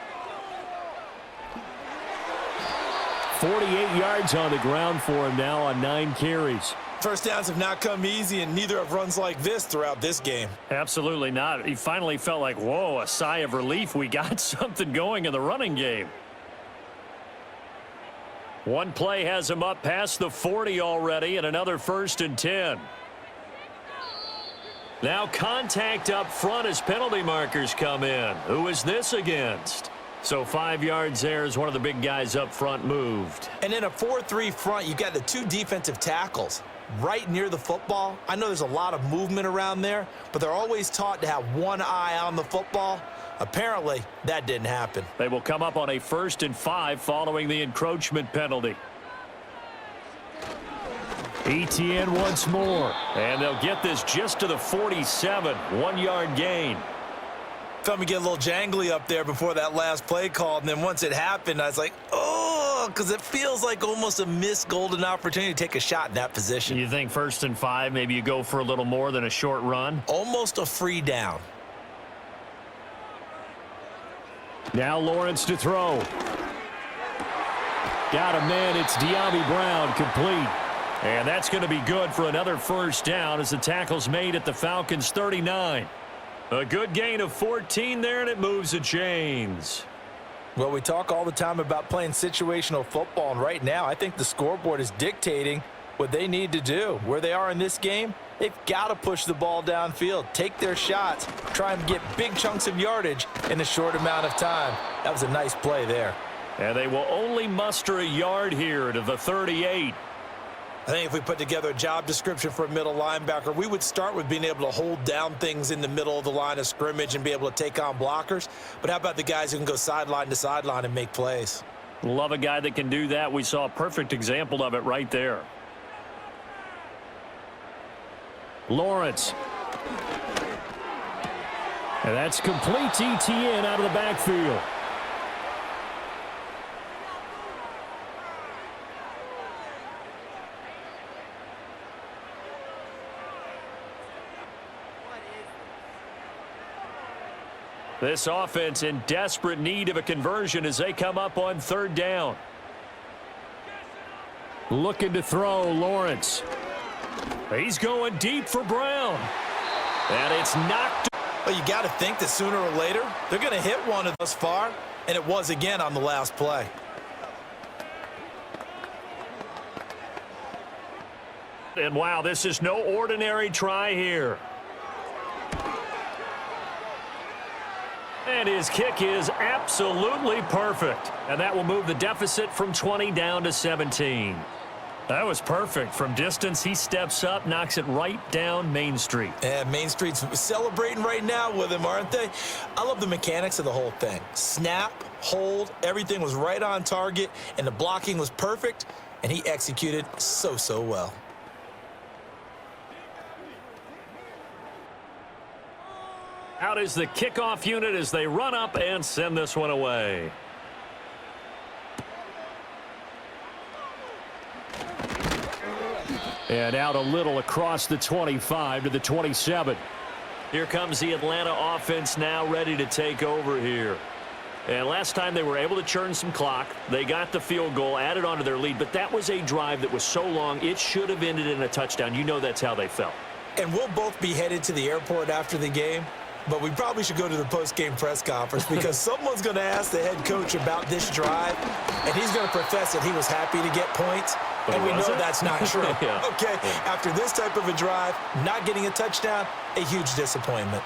48 yards on the ground for him now on 9 carries. First downs have not come easy, and neither have runs like this throughout this game. Absolutely not. He finally felt like, whoa, a sigh of relief. We got something going in the running game. One play has him up past the 40 already, and another 1st and 10. Now contact up front as penalty markers come in. Who is this against? So 5 yards there as one of the big guys up front moved. And in a 4-3 front, you've got the 2 defensive tackles right near the football. I know there's a lot of movement around there, but they're always taught to have one eye on the football. Apparently, that didn't happen. They will come up on a 1st and 5 following the encroachment penalty. ETN once more, and they'll get this just to the 47, 1-yard gain. Felt me get a little jangly up there before that last play call, and then once it happened, I was like, oh, because it feels like almost a missed golden opportunity to take a shot in that position. You think 1st and 5, maybe you go for a little more than a short run? Almost a free down. Now Lawrence to throw. Got a man, it's De'Ami Brown, complete. And that's going to be good for another 1st down as the tackle's made at the Falcons' 39. A good gain of 14 there, and it moves the chains. Well, we talk all the time about playing situational football, and right now I think the scoreboard is dictating what they need to do. Where they are in this game, they've got to push the ball downfield, take their shots, try and get big chunks of yardage in a short amount of time. That was a nice play there. And they will only muster a yard here to the 38. I think if we put together a job description for a middle linebacker, we would start with being able to hold down things in the middle of the line of scrimmage and be able to take on blockers. But how about the guys who can go sideline to sideline and make plays? Love a guy that can do that. We saw a perfect example of it right there. Lawrence. And that's complete to ETN out of the backfield. This offense in desperate need of a conversion as they come up on 3rd down. Looking to throw, Lawrence. He's going deep for Brown. And it's knocked. Well, you got to think that sooner or later, they're going to hit one of thus far, and it was again on the last play. And wow, this is no ordinary try here. And his kick is absolutely perfect. And that will move the deficit from 20 down to 17. That was perfect. From distance, he steps up, knocks it right down Main Street. And Main Street's celebrating right now with him, aren't they? I love the mechanics of the whole thing. Snap, hold, everything was right on target, and the blocking was perfect, and he executed so well. Out is the kickoff unit as they run up and send this one away. And out a little across the 25 to the 27. Here comes the Atlanta offense now ready to take over here. And last time they were able to churn some clock. They got the field goal, added on to their lead. But that was a drive that was so long, it should have ended in a touchdown. You know that's how they felt. And we'll both be headed to the airport after the game. But we probably should go to the post-game press conference because someone's going to ask the head coach about this drive, and he's going to profess that he was happy to get points, and we know that's not true. Yeah. Okay, after this type of a drive, not getting a touchdown, a huge disappointment.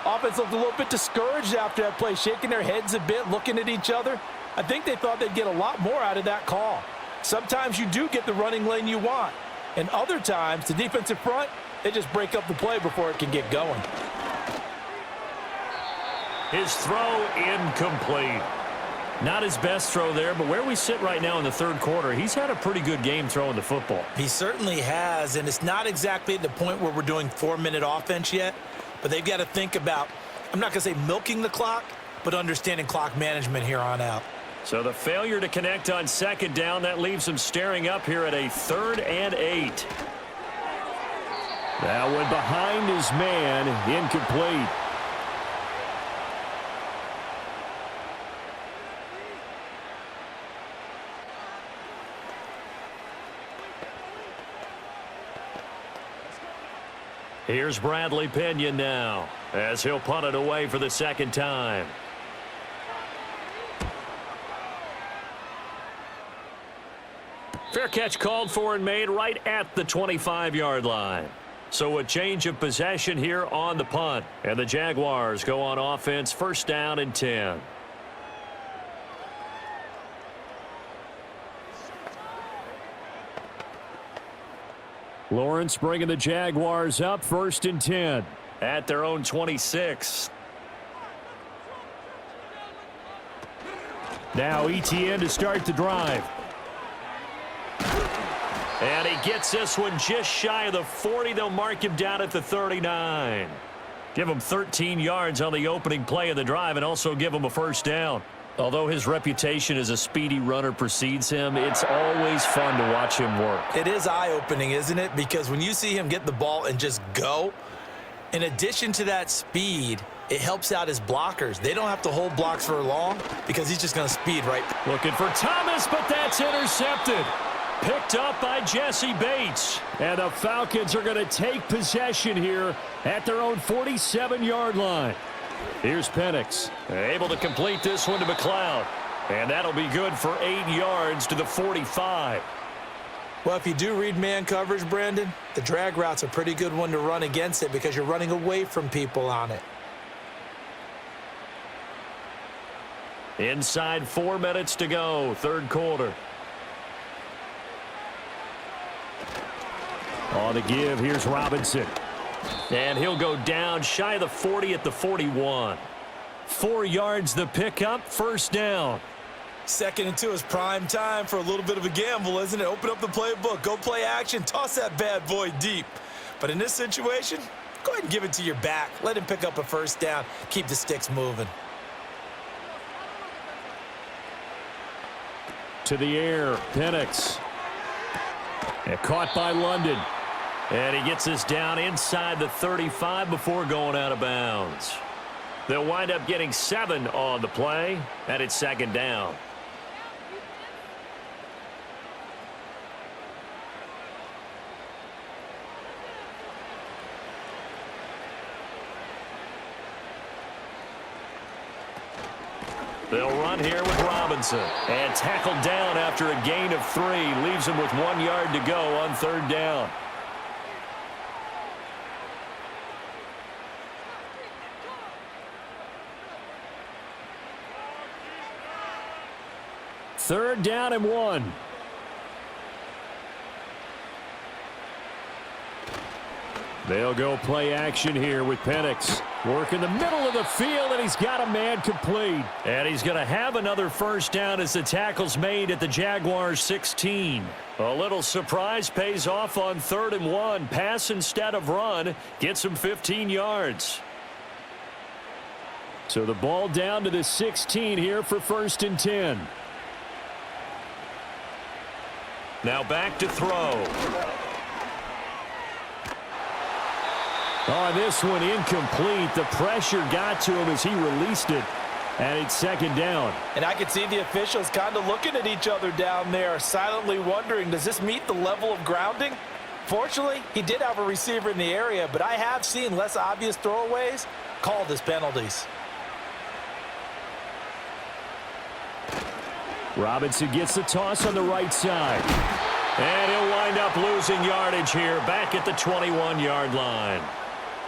Offense looked a little bit discouraged after that play, shaking their heads a bit, looking at each other. I think they thought they'd get a lot more out of that call. Sometimes you do get the running lane you want, and other times, the defensive front, they just break up the play before it can get going. His throw incomplete. Not his best throw there, but where we sit right now in the third quarter, he's had a pretty good game throwing the football. He certainly has, and it's not exactly at the point where we're doing 4-minute offense yet, but they've got to think about, I'm not going to say milking the clock, but understanding clock management here on out. So the failure to connect on second down, that leaves him staring up here at a 3rd and 8. That one behind his man, incomplete. Here's Bradley Pinion now, as he'll punt it away for the second time. Fair catch called for and made right at the 25-yard line. So a change of possession here on the punt. And the Jaguars go on offense, 1st down and 10. Lawrence bringing the Jaguars up, 1st and 10 at their own 26. Now ETN to start the drive. And he gets this one just shy of the 40. They'll mark him down at the 39. Give him 13 yards on the opening play of the drive and also give him a 1st down. Although his reputation as a speedy runner precedes him, it's always fun to watch him work. It is eye-opening, isn't it? Because when you see him get the ball and just go, in addition to that speed, it helps out his blockers. They don't have to hold blocks for long because he's just going to speed right. Looking for Thomas, but that's intercepted. Picked up by Jesse Bates. And the Falcons are going to take possession here at their own 47-yard line. Here's Penix, able to complete this one to McLeod. And that'll be good for 8 yards to the 45. Well, if you do read man coverage, Brandon, the drag route's a pretty good one to run against it because you're running away from people on it. Inside 4 minutes to go, 3rd quarter. On the give, here's Robinson. And he'll go down shy of the 40 at the 41. 4 yards the pickup, 1st down. 2nd and 2 is prime time for a little bit of a gamble, isn't it? Open up the playbook, go play action, toss that bad boy deep. But in this situation, go ahead and give it to your back. Let him pick up a 1st down, keep the sticks moving. To the air, Penix. And caught by London. And he gets this down inside the 35 before going out of bounds. They'll wind up getting 7 on the play, and it's 2nd down. They'll run here with Robinson. And tackled down after a gain of 3. Leaves him with 1 yard to go on 3rd down. Third down and 1. They'll go play action here with Penix. Work in the middle of the field, and he's got a man complete. And he's going to have another 1st down as the tackle's made at the Jaguars 16. A little surprise pays off on 3rd and 1. Pass instead of run. Gets him 15 yards. So the ball down to the 16 here for 1st and 10. Now back to throw. On this one, incomplete. The pressure got to him as he released it. And it's 2nd down. And I could see the officials kind of looking at each other down there, silently wondering, does this meet the level of grounding? Fortunately, he did have a receiver in the area, but I have seen less obvious throwaways called as penalties. Robinson gets the toss on the right side. And he'll wind up losing yardage here back at the 21-yard line.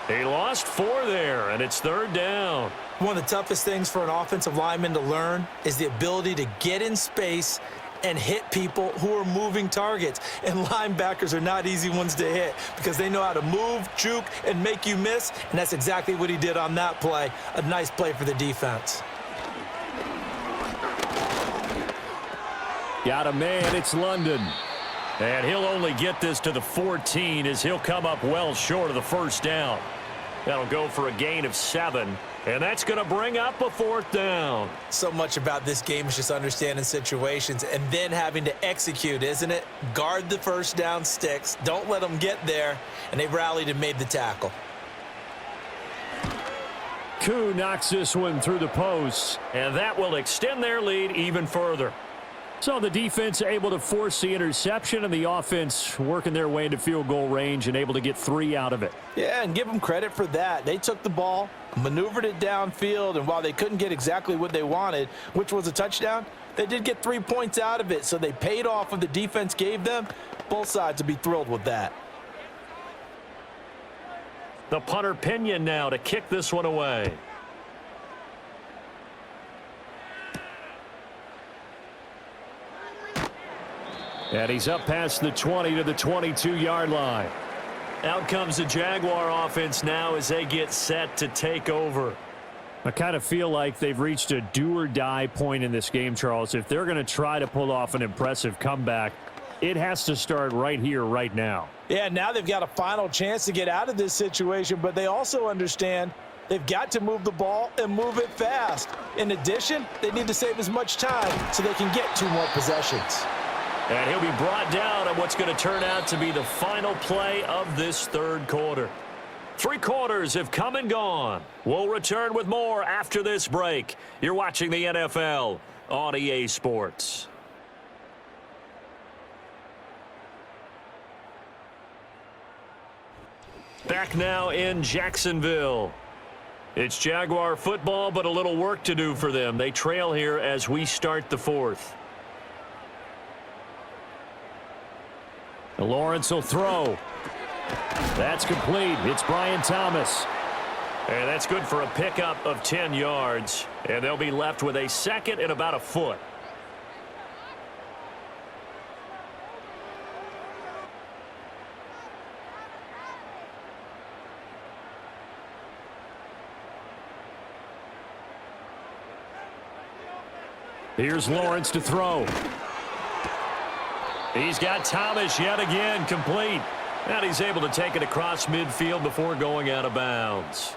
He lost 4 there, and it's 3rd down. One of the toughest things for an offensive lineman to learn is the ability to get in space and hit people who are moving targets. And linebackers are not easy ones to hit because they know how to move, juke, and make you miss. And that's exactly what he did on that play. A nice play for the defense. Got a man. It's London. And he'll only get this to the 14 as he'll come up well short of the first down. That'll go for a gain of 7. And that's going to bring up a 4th down. So much about this game is just understanding situations and then having to execute, isn't it? Guard the first down sticks. Don't let them get there. And they rallied and made the tackle. Koo knocks this one through the posts. And that will extend their lead even further. So the defense able to force the interception, and the offense working their way into field goal range and able to get 3 out of it. Yeah, and give them credit for that. They took the ball, maneuvered it downfield, and while they couldn't get exactly what they wanted, which was a touchdown, they did get 3 points out of it, so they paid off what the defense gave them. Both sides will be thrilled with that. The punter Pinion now to kick this one away. And he's up past the 20 to the 22-yard line. Out comes the Jaguar offense now as they get set to take over. I kind of feel like they've reached a do-or-die point in this game, Charles. If they're going to try to pull off an impressive comeback, it has to start right here, right now. Yeah, now they've got a final chance to get out of this situation, but they also understand they've got to move the ball and move it fast. In addition, they need to save as much time so they can get 2 more possessions. And he'll be brought down on what's going to turn out to be the final play of this 3rd quarter. 3 quarters have come and gone. We'll return with more after this break. You're watching the NFL on EA Sports. Back now in Jacksonville. It's Jaguar football, but a little work to do for them. They trail here as we start the 4th. Lawrence will throw. That's complete. It's Brian Thomas. And that's good for a pickup of 10 yards. And they'll be left with a 2nd and about a foot. Here's Lawrence to throw. He's got Thomas yet again complete. And he's able to take it across midfield before going out of bounds.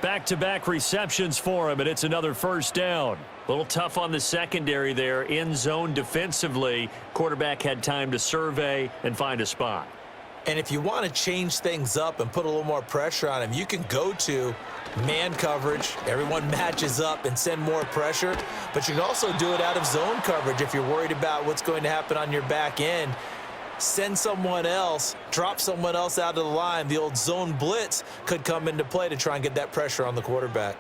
Back-to-back receptions for him, and it's another first down. A little tough on the secondary there, in zone defensively. Quarterback had time to survey and find a spot. And if you want to change things up and put a little more pressure on him, you can go to man coverage. Everyone matches up and send more pressure. But you can also do it out of zone coverage if you're worried about what's going to happen on your back end. Send someone else, drop someone else out of the line. The old zone blitz could come into play to try and get that pressure on the quarterback.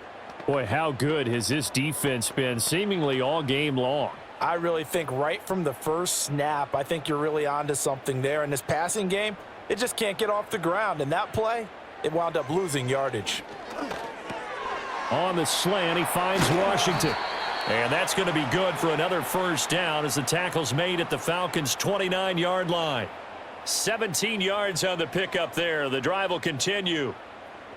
Boy, how good has this defense been seemingly all game long? I really think right from the first snap, I think you're really onto something there. In this passing game, it just can't get off the ground. And that play, it wound up losing yardage. On the slant, he finds Washington. And that's going to be good for another first down as the tackle's made at the Falcons' 29-yard line. 17 yards on the pickup there. The drive will continue.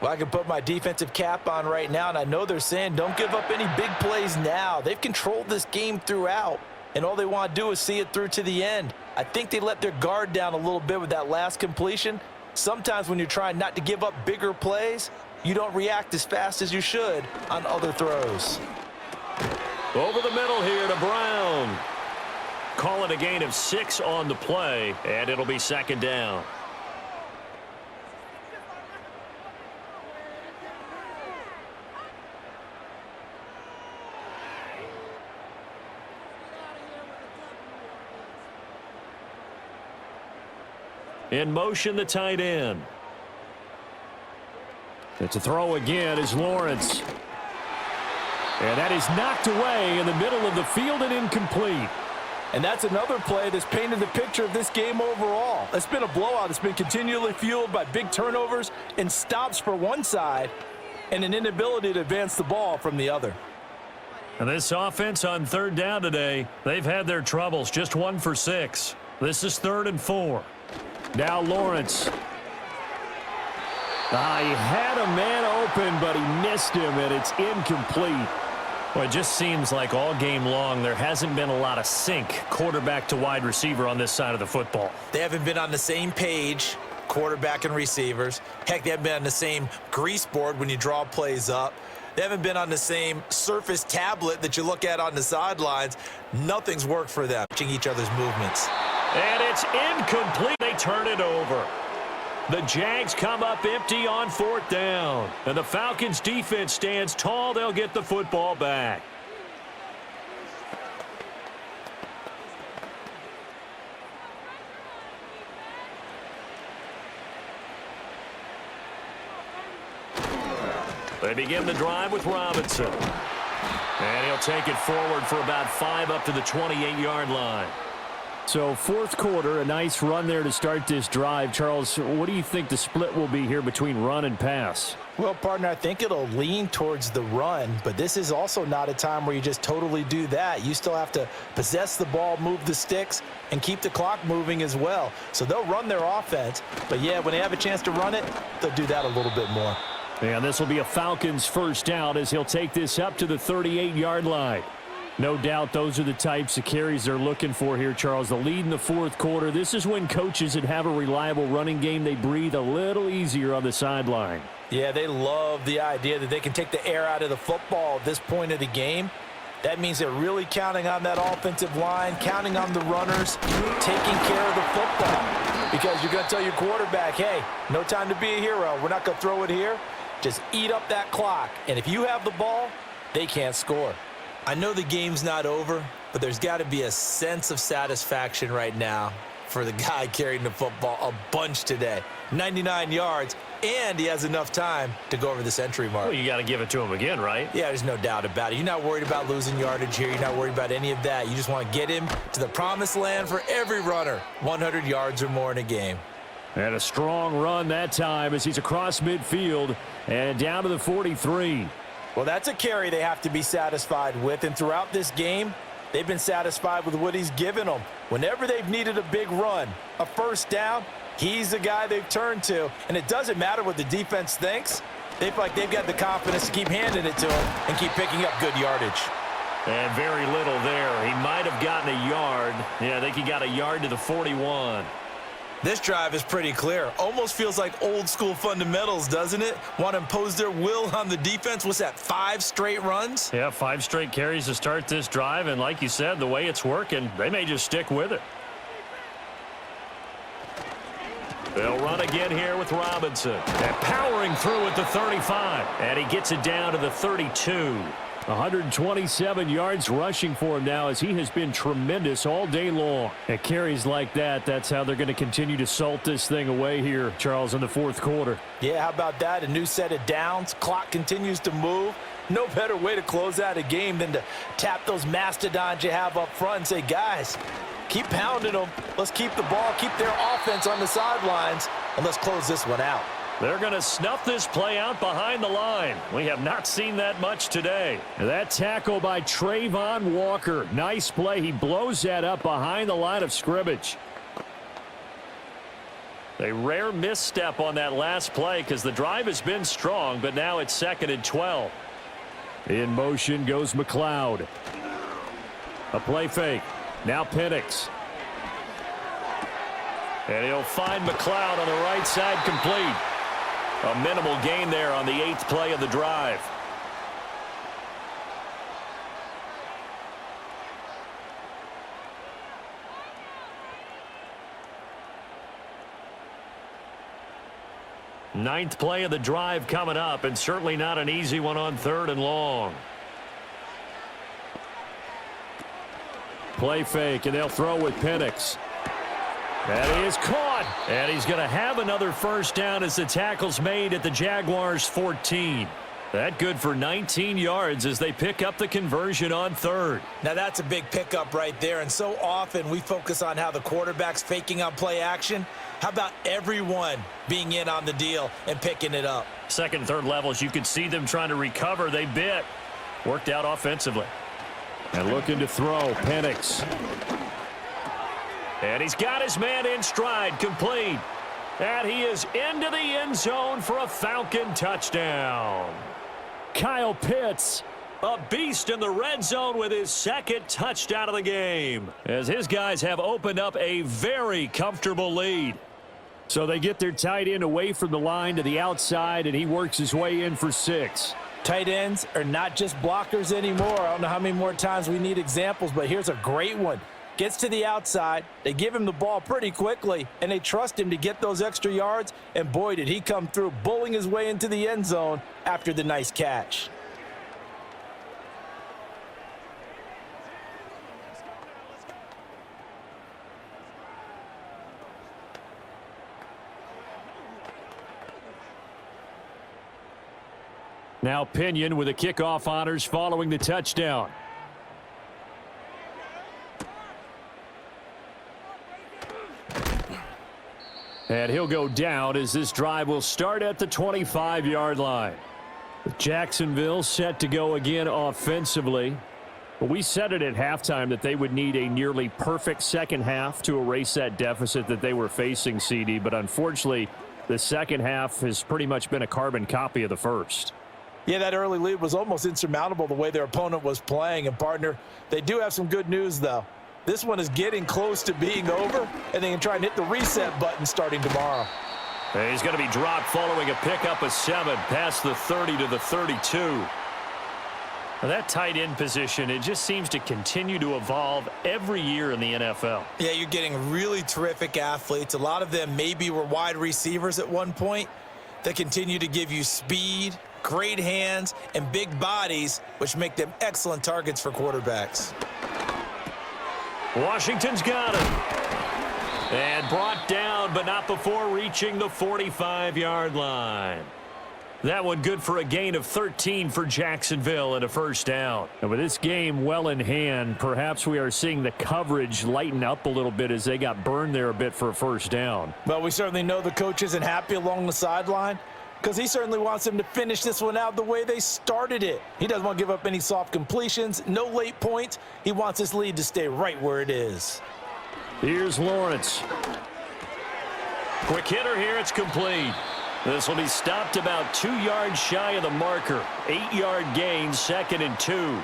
Well, I can put my defensive cap on right now, and I know they're saying don't give up any big plays now. They've controlled this game throughout, and all they want to do is see it through to the end. I think they let their guard down a little bit with that last completion. Sometimes when you're trying not to give up bigger plays, you don't react as fast as you should on other throws. Over the middle here to Brown. Call it a gain of 6 on the play, and it'll be second down. In motion, the tight end. It's a throw again is Lawrence. And that is knocked away in the middle of the field and incomplete. And that's another play that's painted the picture of this game overall. It's been a blowout. It's been continually fueled by big turnovers and stops for one side and an inability to advance the ball from the other. And this offense on third down today, they've had their troubles. Just 1 for 6. This is 3rd and 4. Now Lawrence. He had a man open, but he missed him, and it's incomplete. Well, it just seems like all game long there hasn't been a lot of sync quarterback to wide receiver on this side of the football. They haven't been on the same page, quarterback and receivers. Heck, they haven't been on the same grease board when you draw plays up. They haven't been on the same Surface tablet that you look at on the sidelines. Nothing's worked for them, watching each other's movements. And it's incomplete. They turn it over. The Jags come up empty on 4th down. And the Falcons defense stands tall. They'll get the football back. They begin the drive with Robinson. And he'll take it forward for about 5 up to the 28-yard line. So 4th quarter, a nice run there to start this drive. Charles, what do you think the split will be here between run and pass? Well, partner, I think it'll lean towards the run, but this is also not a time where you just totally do that. You still have to possess the ball, move the sticks, and keep the clock moving as well. So they'll run their offense, but yeah, when they have a chance to run it, they'll do that a little bit more. And this will be a Falcons first down as he'll take this up to the 38-yard line. No doubt those are the types of carries they're looking for here, Charles. The lead in the 4th quarter. This is when coaches that have a reliable running game, they breathe a little easier on the sideline. Yeah, they love the idea that they can take the air out of the football at this point of the game. That means they're really counting on that offensive line, counting on the runners, taking care of the football. Because you're going to tell your quarterback, hey, no time to be a hero. We're not going to throw it here. Just eat up that clock. And if you have the ball, they can't score. I know the game's not over, but there's got to be a sense of satisfaction right now for the guy carrying the football a bunch today. 99 yards, and he has enough time to go over the century mark. Well, you got to give it to him again, right? Yeah, there's no doubt about it. You're not worried about losing yardage here. You're not worried about any of that. You just want to get him to the promised land for every runner. 100 yards or more in a game. And a strong run that time as he's across midfield and down to the 43. Well, that's a carry they have to be satisfied with, and throughout this game, they've been satisfied with what he's given them. Whenever they've needed a big run, a first down, he's the guy they've turned to, and it doesn't matter what the defense thinks. They feel like they've got the confidence to keep handing it to him and keep picking up good yardage. And very little there. He might have gotten a yard. Yeah, I think he got a yard to the 41. This drive is pretty clear. Almost feels like old school fundamentals, doesn't it? Want to impose their will on the defense. What's that, 5 straight runs? Yeah, 5 straight carries to start this drive. And like you said, the way it's working, they may just stick with it. They'll run again here with Robinson. And powering through at the 35. And he gets it down to the 32. 127 yards rushing for him now as he has been tremendous all day long. At carries like that, that's how they're going to continue to salt this thing away here, Charles, in the 4th quarter. Yeah, how about that? A new set of downs. Clock continues to move. No better way to close out a game than to tap those mastodons you have up front and say, guys, keep pounding them. Let's keep the ball, keep their offense on the sidelines, and let's close this one out. They're going to snuff this play out behind the line. We have not seen that much today. That tackle by Trayvon Walker. Nice play. He blows that up behind the line of scrimmage. A rare misstep on that last play because the drive has been strong, but now it's 2nd and 12. In motion goes McLeod. A play fake. Now Penix. And he'll find McLeod on the right side, complete. A minimal gain there on the 8th play of the drive. Ninth play of the drive coming up, and certainly not an easy one on 3rd and long. Play fake, and they'll throw with Penix. And he is caught, and he's going to have another first down as the tackle's made at the Jaguars' 14. That good for 19 yards as they pick up the conversion on 3rd. Now that's a big pickup right there, and so often we focus on how the quarterback's faking on play action. How about everyone being in on the deal and picking it up? 2nd and 3rd levels, you could see them trying to recover. They bit. Worked out offensively. And looking to throw, Penix. And he's got his man in stride, complete. And he is into the end zone for a Falcon touchdown. Kyle Pitts A beast in the red zone with his second touchdown of the game, as his guys have opened up a very comfortable lead. So they get their tight end away from the line to the outside, and he works his way in for 6. Tight ends are not just blockers anymore. I don't know how many more times we need examples, but here's a great one. Gets to the outside, they give him the ball pretty quickly, and they trust him to get those extra yards, and boy, did he come through, bullying his way into the end zone after the nice catch. Now Pinion with the kickoff honors following the touchdown. And he'll go down as this drive will start at the 25-yard line. With Jacksonville set to go again offensively. But we said it at halftime that they would need a nearly perfect second half to erase that deficit that they were facing, CD. But unfortunately, the second half has pretty much been a carbon copy of the first. Yeah, that early lead was almost insurmountable the way their opponent was playing. And, partner, they do have some good news, though. This one is getting close to being over, and they can try and hit the reset button starting tomorrow. And he's going to be dropped following a pickup of 7 past the 30 to the 32. Now that tight end position, it just seems to continue to evolve every year in the NFL. Yeah, you're getting really terrific athletes. A lot of them maybe were wide receivers at one point. They continue to give you speed, great hands, and big bodies, which make them excellent targets for quarterbacks. Washington's got him. And brought down, but not before reaching the 45-yard line. That one good for a gain of 13 for Jacksonville and a first down. And with this game well in hand, perhaps we are seeing the coverage lighten up a little bit as they got burned there a bit for a first down. Well, we certainly know the coach isn't happy along the sideline because he certainly wants them to finish this one out the way they started it. He doesn't want to give up any soft completions, no late points. He wants this lead to stay right where it is. Here's Lawrence. Quick hitter here, it's complete. This will be stopped about 2 yards shy of the marker. 8-yard gain, 2nd and 2.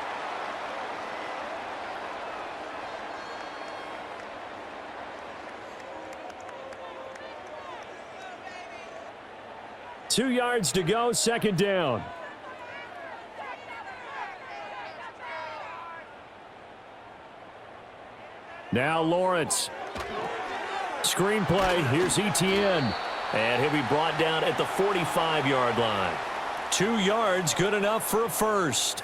Two yards to go, 2nd down. Now Lawrence. Screenplay, here's Etienne. And he'll be brought down at the 45-yard line. 2 yards, good enough for a first.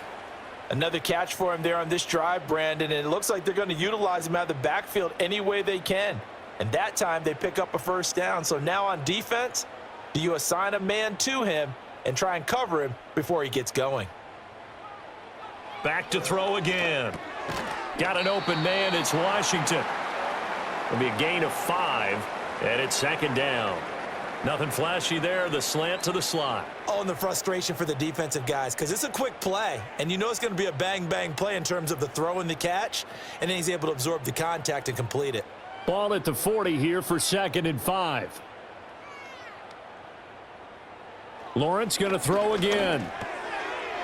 Another catch for him there on this drive, Brandon, and it looks like they're going to utilize him out of the backfield any way they can. And that time they pick up a first down. So now on defense, do you assign a man to him and try and cover him before he gets going? Back to throw again. Got an open man, it's Washington. It'll be a gain of 5, and it's 2nd down. Nothing flashy there, the slant to the slot. Oh, and the frustration for the defensive guys, because it's a quick play, and you know it's going to be a bang-bang play in terms of the throw and the catch, and then he's able to absorb the contact and complete it. Ball at the 40 here for 2nd and 5. Lawrence going to throw again.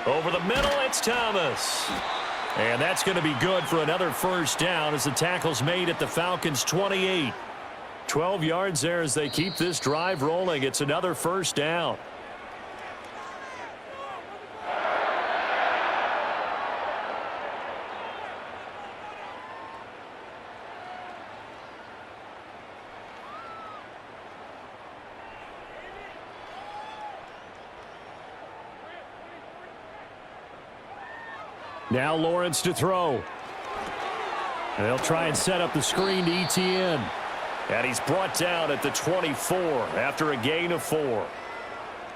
Over the middle, it's Thomas. And that's going to be good for another first down as the tackle's made at the Falcons' 28. 12 yards there as they keep this drive rolling. It's another first down. Now Lawrence to throw. And they'll try and set up the screen to Etienne. And he's brought down at the 24 after a gain of 4.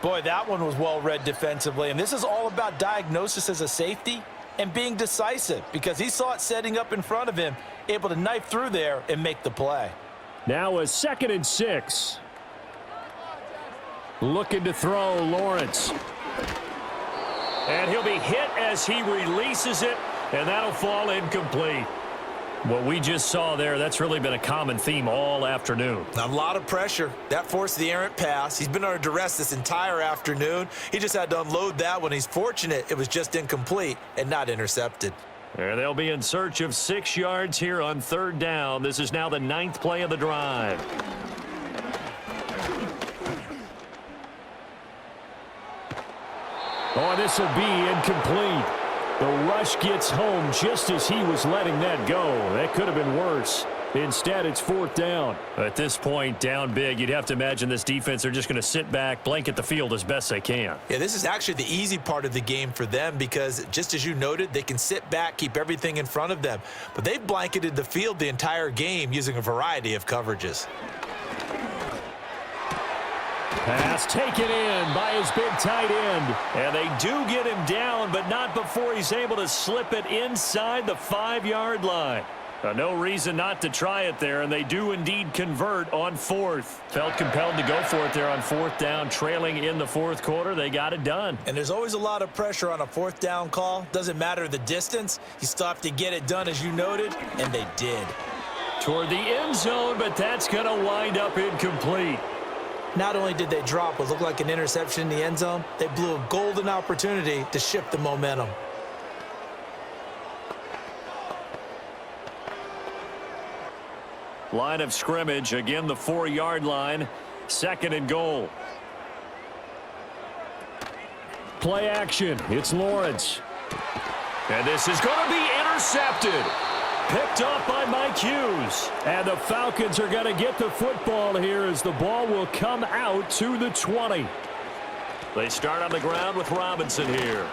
Boy, that one was well read defensively. And this is all about diagnosis as a safety and being decisive because he saw it setting up in front of him, able to knife through there and make the play. Now a 2nd and 6. Looking to throw, Lawrence. And he'll be hit as he releases it, and that'll fall incomplete. What we just saw there, that's really been a common theme all afternoon. A lot of pressure. That forced the errant pass. He's been under duress this entire afternoon. He just had to unload that one. He's fortunate it was just incomplete and not intercepted. And they'll be in search of 6 yards here on 3rd down. This is now the 9th play of the drive. Oh, this will be incomplete. The rush gets home just as he was letting that go. That could have been worse. Instead, it's 4th down. At this point, down big, you'd have to imagine this defense are just going to sit back, blanket the field as best they can. Yeah, this is actually the easy part of the game for them because, just as you noted, they can sit back, keep everything in front of them. But they've blanketed the field the entire game using a variety of coverages. Pass taken in by his big tight end. And they do get him down, but not before he's able to slip it inside the 5-yard line. No reason not to try it there, and they do indeed convert on 4th. Felt compelled to go for it there on 4th down, trailing in the 4th quarter. They got it done. And there's always a lot of pressure on a 4th down call. Doesn't matter the distance. You still have to get it done, as you noted, and they did. Toward the end zone, but that's going to wind up incomplete. Not only did they drop what looked like an interception in the end zone, they blew a golden opportunity to shift the momentum. Line of scrimmage, again the 4-yard line, 2nd and goal. Play action, it's Lawrence. And this is going to be intercepted. Picked off by Mike Hughes. And the Falcons are going to get the football here as the ball will come out to the 20. They start on the ground with Robinson here.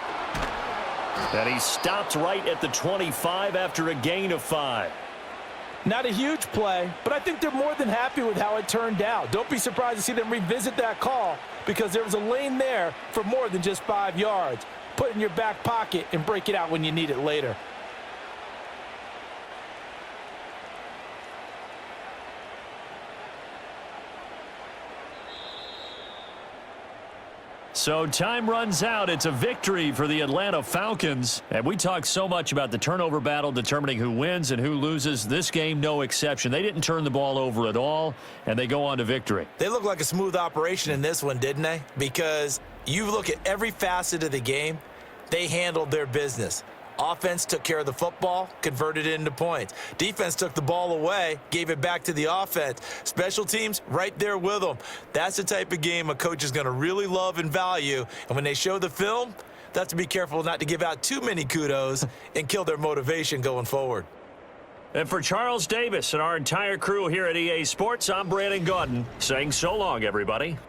And he stopped right at the 25 after a gain of 5. Not a huge play, but I think they're more than happy with how it turned out. Don't be surprised to see them revisit that call because there was a lane there for more than just 5 yards. Put it in your back pocket and break it out when you need it later. So time runs out. It's a victory for the Atlanta Falcons. And we talk so much about the turnover battle determining who wins and who loses. This game, no exception. They didn't turn the ball over at all, and they go on to victory. They look like a smooth operation in this one, didn't they? Because you look at every facet of the game, they handled their business. Offense took care of the football, converted it into points. Defense took the ball away, gave it back to the offense. Special teams, right there with them. That's the type of game a coach is going to really love and value. And when they show the film, they have to be careful not to give out too many kudos and kill their motivation going forward. And for Charles Davis and our entire crew here at EA Sports, I'm Brandon Gaudin saying so long, everybody.